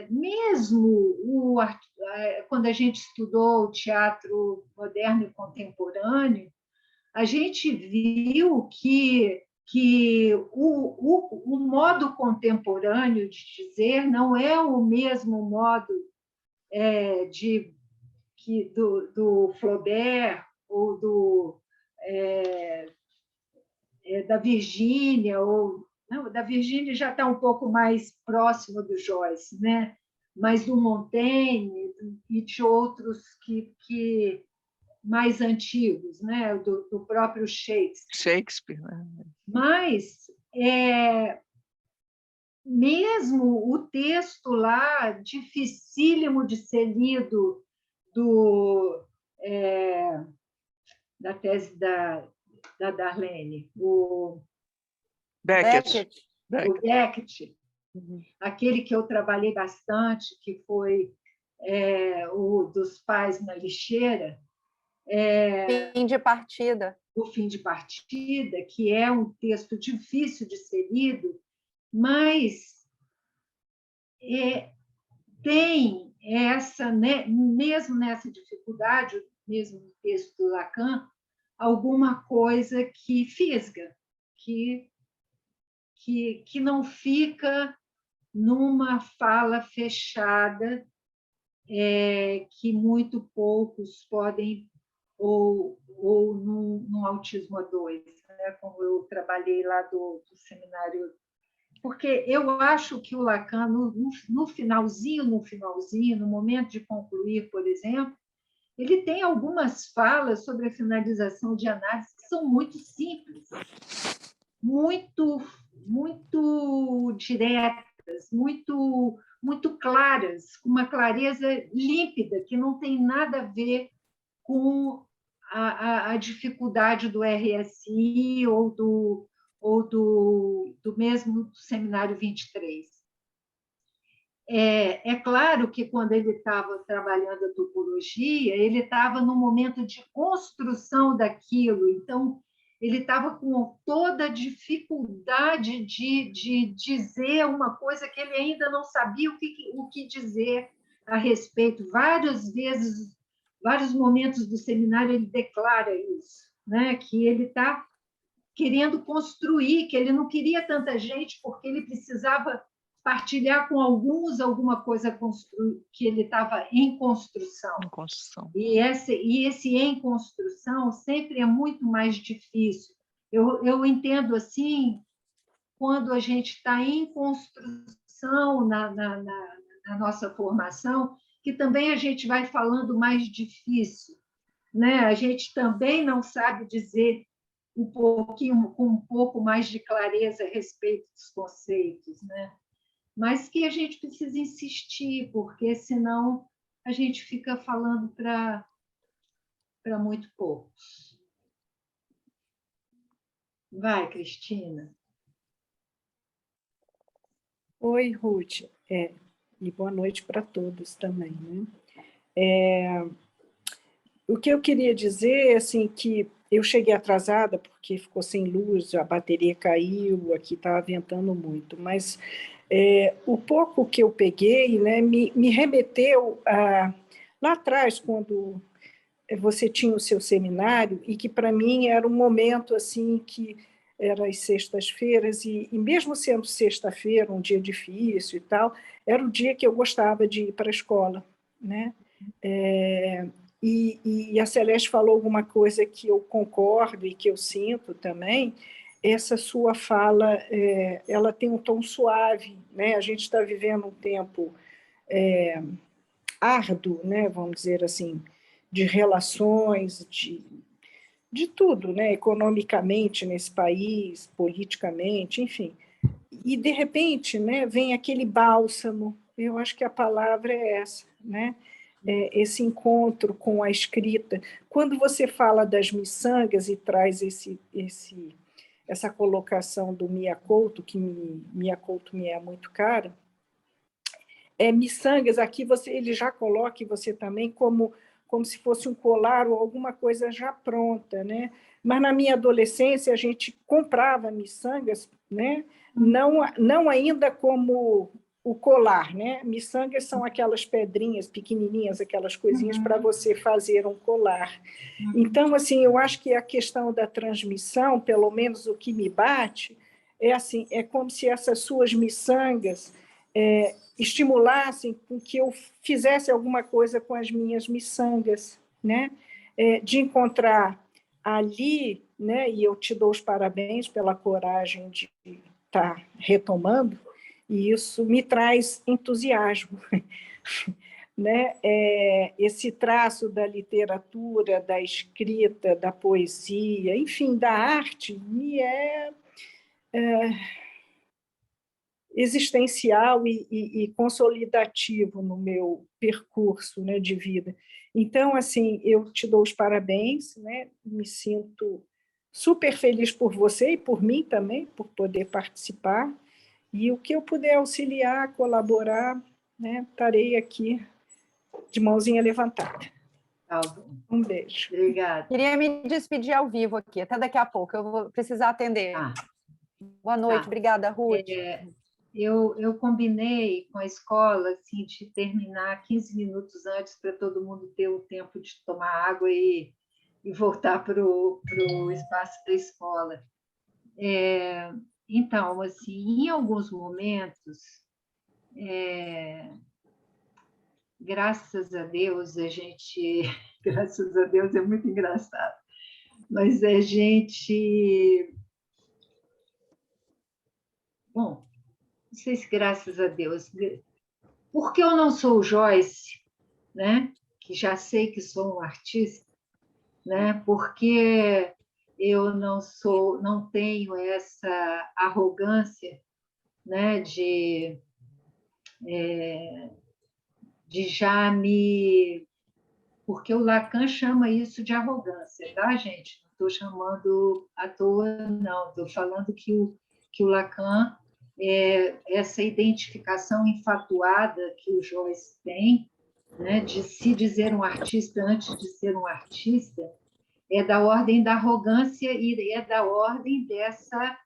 mesmo quando a gente estudou o teatro moderno e contemporâneo, a gente viu que o modo contemporâneo de dizer não é o mesmo modo do Flaubert ou da Virgínia, não, da Virgínia já está um pouco mais próximo do Joyce, né? Mas do Montaigne e de outros que mais antigos, né? Do próprio Shakespeare.
Né?
Mas mesmo o texto lá, dificílimo de ser lido, da tese da Darlene, o
Beckett.
Beckett, aquele que eu trabalhei bastante, que foi o dos pais na lixeira.
Fim de partida.
O Fim de Partida, que é um texto difícil de ser lido, mas tem essa, né, mesmo nessa dificuldade, mesmo no texto do Lacan, alguma coisa que fisga, que não fica numa fala fechada, que muito poucos podem, ou num autismo A2, né? Como eu trabalhei lá do seminário. Porque eu acho que o Lacan, no finalzinho, no momento de concluir, por exemplo, ele tem algumas falas sobre a finalização de análise que são muito simples, muito diretas, muito claras, com uma clareza límpida, que não tem nada a ver com a dificuldade do RSI ou do mesmo Seminário 23. É claro que, quando ele estava trabalhando a topologia, ele estava num momento de construção daquilo, então ele estava com toda a dificuldade de dizer uma coisa que ele ainda não sabia o que dizer a respeito. Várias vezes, vários momentos do seminário, ele declara isso, né? Que ele está querendo construir, que ele não queria tanta gente, porque ele precisava partilhar com alguns alguma coisa que ele estava em construção. E esse em construção sempre é muito mais difícil. Eu entendo assim, quando a gente está em construção na nossa formação, que também a gente vai falando mais difícil, né? A gente também não sabe dizer com um pouco mais de clareza a respeito dos conceitos, né? Mas que a gente precisa insistir, porque senão a gente fica falando para muito poucos. Vai, Cristina.
Oi, Ruth, e boa noite para todos também, né? O que eu queria dizer, assim, que eu cheguei atrasada porque ficou sem luz, a bateria caiu, aqui estava ventando muito, mas o pouco que eu peguei, né, me remeteu lá atrás, quando você tinha o seu seminário, e que para mim era um momento assim que era às sextas-feiras, e mesmo sendo sexta-feira, um dia difícil e tal, era o dia que eu gostava de ir para a escola, né? E a Celeste falou alguma coisa que eu concordo e que eu sinto também. Essa sua fala, ela tem um tom suave, né? A gente está vivendo um tempo árduo, né? Vamos dizer assim, de relações, de tudo, né? Economicamente nesse país, politicamente, enfim. E, de repente, né, vem aquele bálsamo, eu acho que a palavra é essa, né? Esse encontro com a escrita. Quando você fala das miçangas e traz essa colocação do Mia Couto, que Mia Couto me é muito cara, miçangas, aqui ele já coloca você também como se fosse um colar ou alguma coisa já pronta, né? Mas na minha adolescência a gente comprava miçangas, né? Não ainda como o colar, né? Miçangas são aquelas pedrinhas pequenininhas, aquelas coisinhas para você fazer um colar. Então, assim, eu acho que a questão da transmissão, pelo menos o que me bate, é como se essas suas miçangas estimulassem com que eu fizesse alguma coisa com as minhas miçangas, né? De encontrar ali, né? E eu te dou os parabéns pela coragem de estar retomando, e isso me traz entusiasmo, né? Esse traço da literatura, da escrita, da poesia, enfim, da arte, me é existencial e consolidativo no meu percurso, né, de vida. Então, assim, eu te dou os parabéns, né? Me sinto super feliz por você e por mim também, por poder participar. E o que eu puder auxiliar, colaborar, né, estarei aqui de mãozinha levantada.
Tá bom.
Um beijo.
Obrigada.
Queria me despedir ao vivo aqui, até daqui a pouco, eu vou precisar atender.
Tá.
Boa noite,
Tá.
obrigada, Ruth.
Eu combinei com a escola assim, de terminar 15 minutos antes para todo mundo ter o tempo de tomar água e voltar para o espaço da escola. Então, assim, em alguns momentos, graças a Deus, graças a Deus é muito engraçado, mas a gente, bom, não sei se graças a Deus, porque eu não sou Joyce, né? Que já sei que sou um artista, né? Porque eu não tenho essa arrogância, né? De já me, porque o Lacan chama isso de arrogância, tá, gente? Não estou chamando à toa, não. Estou falando que o Lacan essa identificação enfatuada que o Joyce tem, né, de se dizer um artista antes de ser um artista, é da ordem da arrogância e é da ordem dessa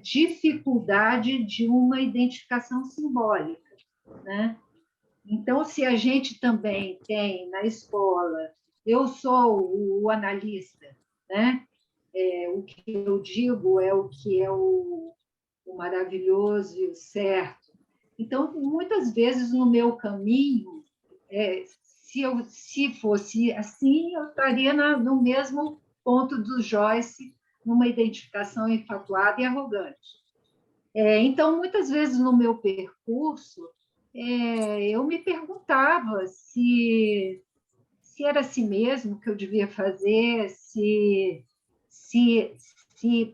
dificuldade de uma identificação simbólica, né? Então, se a gente também tem na escola, eu sou o analista, né? O que eu digo é o que é o maravilhoso e o certo. Então, muitas vezes no meu caminho, se fosse assim, eu estaria no mesmo ponto do Joyce, numa identificação enfatuada e arrogante. Então, muitas vezes no meu percurso, eu me perguntava se era assim mesmo que eu devia fazer,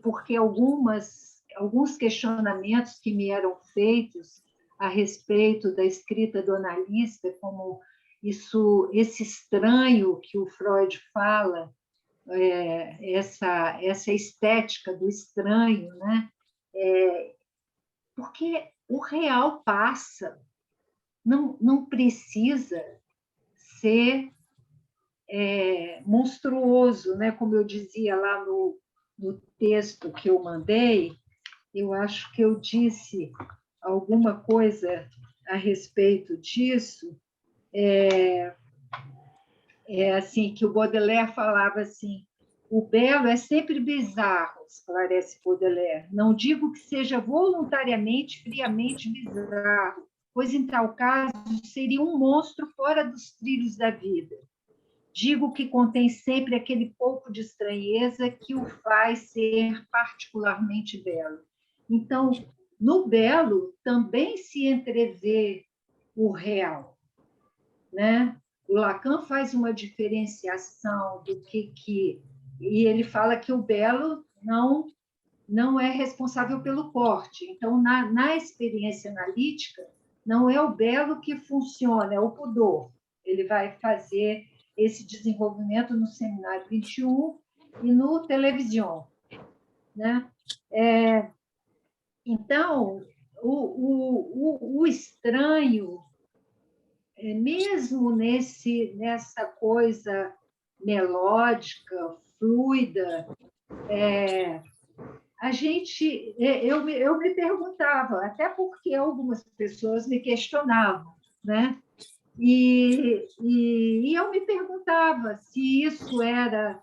porque alguns questionamentos que me eram feitos a respeito da escrita do analista, como esse estranho que o Freud fala, essa estética do estranho, né? Porque o real passa, não precisa ser monstruoso, né? Como eu dizia lá no texto que eu mandei, eu acho que eu disse alguma coisa a respeito disso, assim, que o Baudelaire falava assim, o belo é sempre bizarro, esclarece Baudelaire. Não digo que seja voluntariamente, friamente bizarro, pois, em tal caso, seria um monstro fora dos trilhos da vida. Digo que contém sempre aquele pouco de estranheza que o faz ser particularmente belo. Então, no belo também se entrevê o real, né? O Lacan faz uma diferenciação do que e ele fala que o belo não é responsável pelo corte. Então, na experiência analítica, não é o belo que funciona, é o pudor. Ele vai fazer esse desenvolvimento no Seminário 21 e no Television, né? Então, o estranho, mesmo nessa coisa melódica, fluida, eu me perguntava, até porque algumas pessoas me questionavam, né? E eu me perguntava se isso era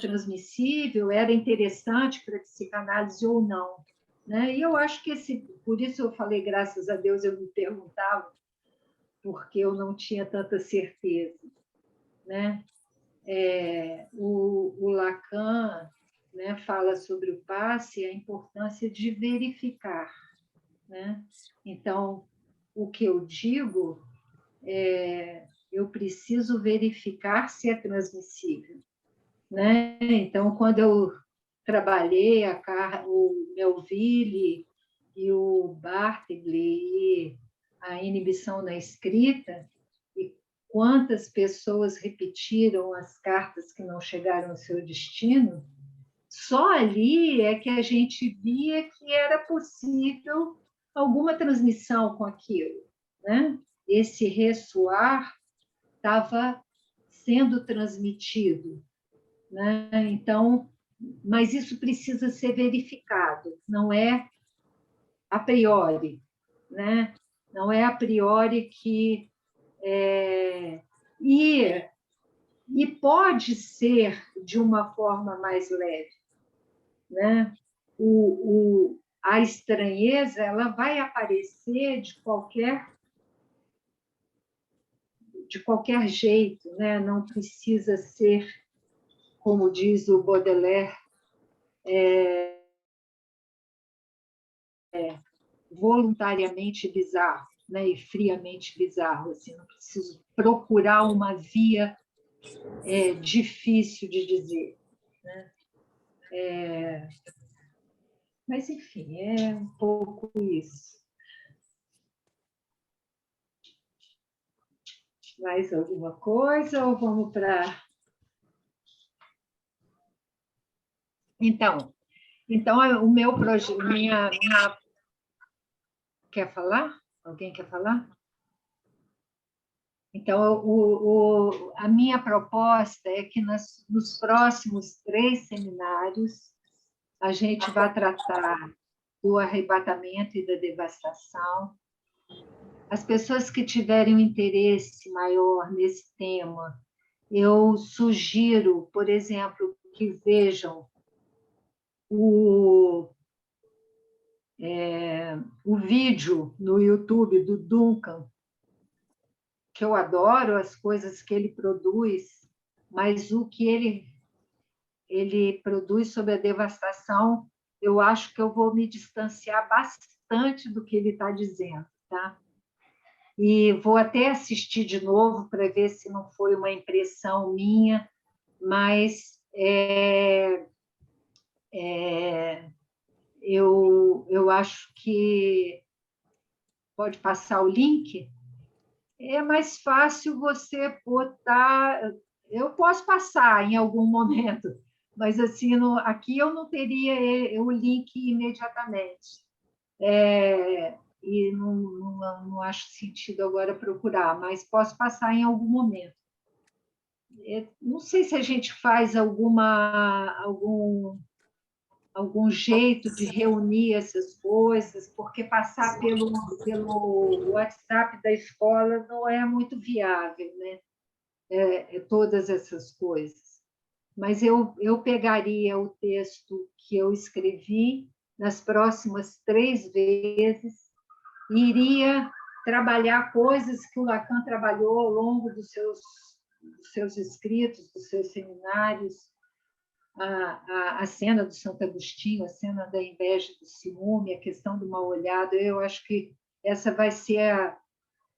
transmissível, era interessante para a psicanálise ou não, né? E eu acho que por isso eu falei, graças a Deus, eu me perguntava, porque eu não tinha tanta certeza, né? O Lacan, né, fala sobre o passe e a importância de verificar, né? Então, o que eu digo eu preciso verificar se é transmissível, né? Então, quando eu trabalhei o Melville e o Bartley, e a inibição na escrita, e quantas pessoas repetiram as cartas que não chegaram ao seu destino, só ali é que a gente via que era possível alguma transmissão com aquilo, né? Esse ressoar estava sendo transmitido, né? Então, mas isso precisa ser verificado, não é a priori, né? Não é a priori que e pode ser de uma forma mais leve, né? A estranheza ela vai aparecer de qualquer jeito, né? Não precisa ser, como diz o Baudelaire, voluntariamente bizarro, né? E friamente bizarro. Assim, não preciso procurar uma via difícil de dizer, né? Mas, enfim, é um pouco isso. Mais alguma coisa ou vamos para... Então, o meu projeto... Quer falar? Alguém quer falar? Então, a minha proposta é que nos próximos 3 seminários a gente vai tratar do arrebatamento e da devastação. As pessoas que tiverem um interesse maior nesse tema, eu sugiro, por exemplo, que vejam o vídeo no YouTube do Duncan, que eu adoro as coisas que ele produz, mas o que ele produz sobre a devastação, eu acho que eu vou me distanciar bastante do que ele está dizendo, tá? E vou até assistir de novo para ver se não foi uma impressão minha, mas eu acho que pode passar o link. É mais fácil você botar. Eu posso passar em algum momento, mas assim, aqui eu não teria o link imediatamente. E não acho sentido agora procurar, mas posso passar em algum momento. Não sei se a gente faz algum jeito de reunir essas coisas, porque passar pelo WhatsApp da escola não é muito viável, né? Todas essas coisas. Mas eu pegaria o texto que eu escrevi nas próximas 3 vezes e iria trabalhar coisas que o Lacan trabalhou ao longo dos seus escritos, dos seus seminários, a cena do Santo Agostinho, a cena da inveja e do ciúme, a questão do mal-olhado. Eu acho que essa vai ser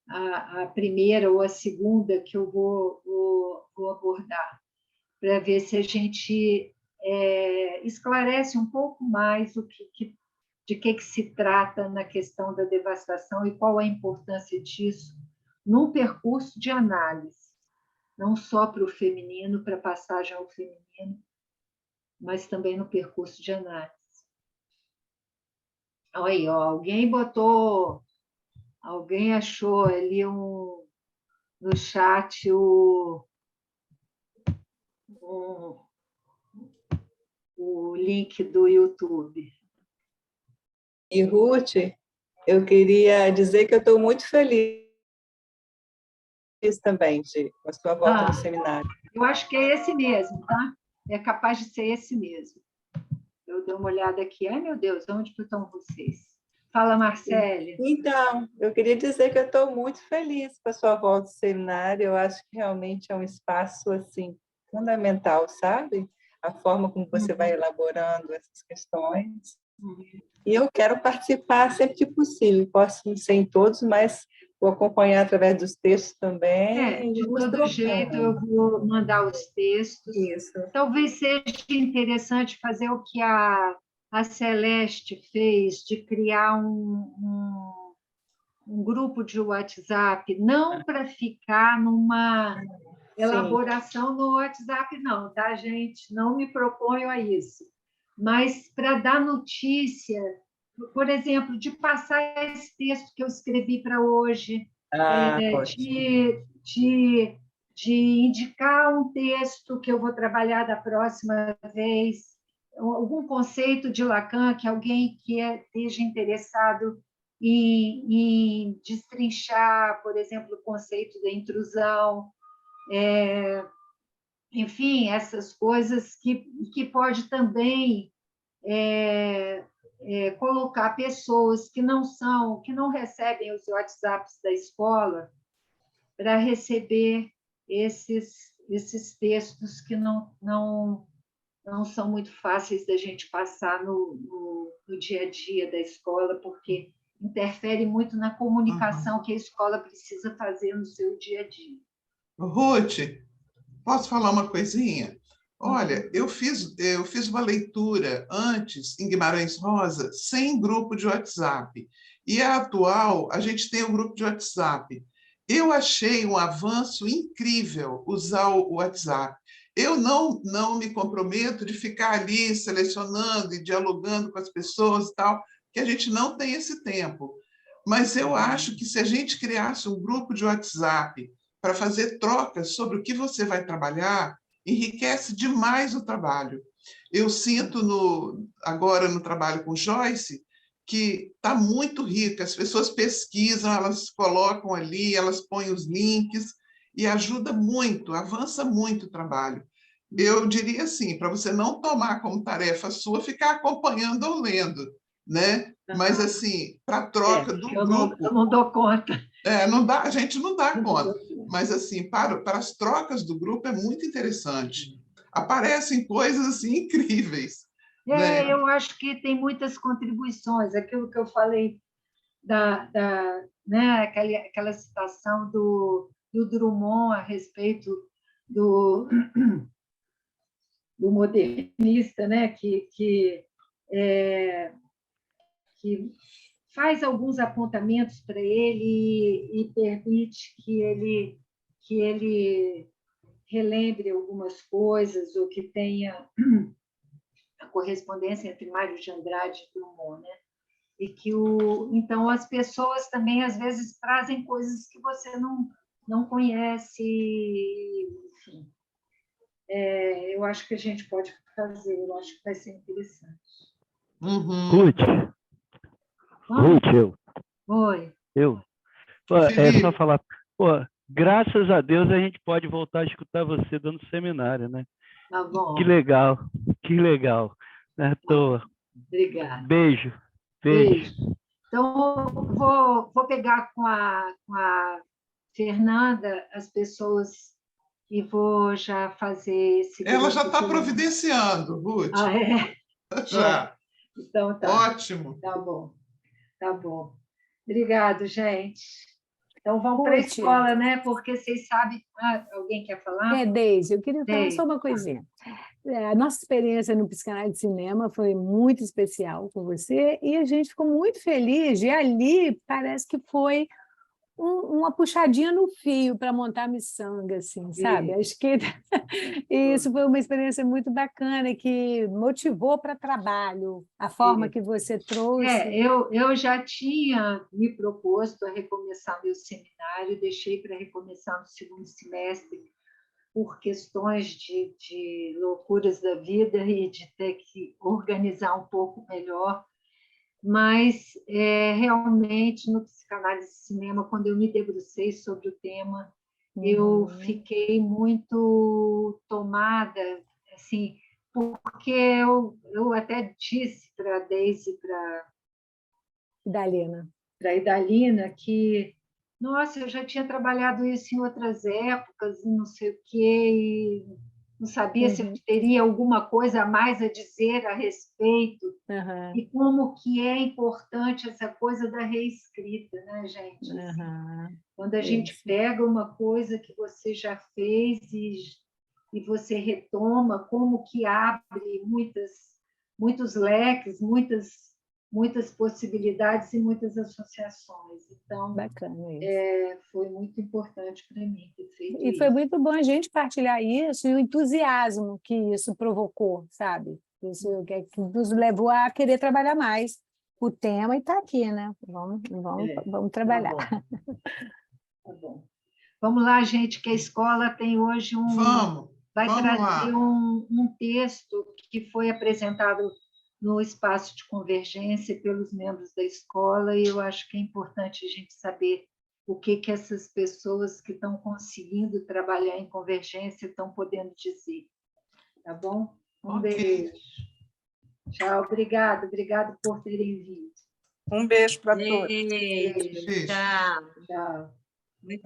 a primeira ou a segunda que eu vou abordar, para ver se a gente esclarece um pouco mais de que se trata na questão da devastação e qual a importância disso num percurso de análise, não só para o feminino, para a passagem ao feminino, mas também no percurso de análise. Olha aí, alguém achou ali no chat o link do YouTube.
E, Ruth, eu queria dizer que eu estou muito feliz também com a sua volta no seminário.
Eu acho que é esse mesmo, tá? É capaz de ser esse mesmo. Eu dei uma olhada aqui. Ai, meu Deus, onde estão vocês? Fala, Marcélia.
Então, eu queria dizer que eu estou muito feliz com a sua volta ao seminário. Eu acho que realmente é um espaço assim fundamental, sabe? A forma como você vai elaborando essas questões. E eu quero participar sempre que possível. Posso não ser em todos, mas vou acompanhar através dos textos também.
De
Vamos
todo jeito, eu vou mandar os textos.
Isso.
Talvez seja interessante fazer o que a Celeste fez, de criar um grupo de WhatsApp, não para ficar numa elaboração no WhatsApp, não, tá, gente? Não me proponho a isso. Mas para dar notícia, por exemplo, de passar esse texto que eu escrevi para hoje, de indicar um texto que eu vou trabalhar da próxima vez, algum conceito de Lacan que alguém que esteja interessado em destrinchar, por exemplo, o conceito da intrusão, enfim, essas coisas que pode também colocar pessoas que não recebem os WhatsApps da escola para receber esses textos que não são muito fáceis da gente passar no dia a dia da escola, porque interfere muito na comunicação que a escola precisa fazer no seu dia a dia.
Ruth, posso falar uma coisinha? Olha, eu fiz uma leitura antes em Guimarães Rosa sem grupo de WhatsApp. E a atual, a gente tem um grupo de WhatsApp. Eu achei um avanço incrível usar o WhatsApp. Eu não me comprometo de ficar ali selecionando e dialogando com as pessoas e tal, que a gente não tem esse tempo. Mas eu acho que se a gente criasse um grupo de WhatsApp para fazer trocas sobre o que você vai trabalhar, enriquece demais o trabalho. Eu sinto agora no trabalho com Joyce que está muito rico, as pessoas pesquisam, elas colocam ali, elas põem os links e ajuda muito, avança muito o trabalho. Eu diria assim, para você não tomar como tarefa sua ficar acompanhando ou lendo, né? Mas assim, para a troca do grupo...
Eu não dou conta.
Não dá, a gente não dá conta. Mas, assim, para as trocas do grupo é muito interessante. Aparecem coisas assim incríveis. Né?
Eu acho que tem muitas contribuições. Aquilo que eu falei né, aquela citação do Drummond a respeito do modernista, né, que faz alguns apontamentos para ele e permite que ele relembre algumas coisas ou que tenha a correspondência entre Mário de Andrade e Drummond, né? E que então as pessoas também às vezes trazem coisas que você não conhece, enfim. Eu acho que a gente pode fazer, eu acho que vai ser interessante.
Ruth,
Oi.
É
só falar, graças a Deus a gente pode voltar a escutar você dando seminário, né?
Tá bom.
Que legal. Não é à toa.
Obrigada.
Beijo.
Então, vou pegar com a Fernanda as pessoas e vou já fazer esse...
Ela já está providenciando, Ruth.
Já. Então, tá.
Ótimo.
Tá bom. Obrigado, gente. Então, vamos para a escola, né? Porque vocês sabem... alguém quer falar?
Deise, eu queria falar só uma coisinha. A nossa experiência no Psicanálise de Cinema foi muito especial com você e a gente ficou muito feliz e ali parece que foi uma puxadinha no fio para montar a miçanga, assim, sabe? Acho que isso foi uma experiência muito bacana que motivou para trabalho, a forma que você trouxe.
Eu já tinha me proposto a recomeçar meu seminário, deixei para recomeçar no segundo semestre, por questões de loucuras da vida e de ter que organizar um pouco melhor, mas realmente no Psicanálise de Cinema, quando eu me debrucei sobre o tema, eu fiquei muito tomada, assim, porque eu até disse para a Deise, para a Idalina, que nossa, eu já tinha trabalhado isso em outras épocas, e não sei o quê, e não sabia se teria alguma coisa a mais a dizer a respeito, e como que é importante essa coisa da reescrita, né, gente? Assim, quando a gente pega uma coisa que você já fez e você retoma, como que abre muitos leques, muitas possibilidades e muitas associações. Então,
bacana
foi muito importante para mim ter feito
isso. E foi muito bom a gente partilhar isso e o entusiasmo que isso provocou, sabe? Isso que nos levou a querer trabalhar mais o tema e está aqui, né? Vamos trabalhar.
Tá bom. Vamos lá, gente, que a escola tem hoje vai trazer um texto que foi apresentado no espaço de convergência pelos membros da escola, e eu acho que é importante a gente saber o que essas pessoas que estão conseguindo trabalhar em convergência estão podendo dizer. Tá bom? Um beijo. Tchau, obrigado por terem vindo.
Um beijo para todos.
Beijo. Tchau.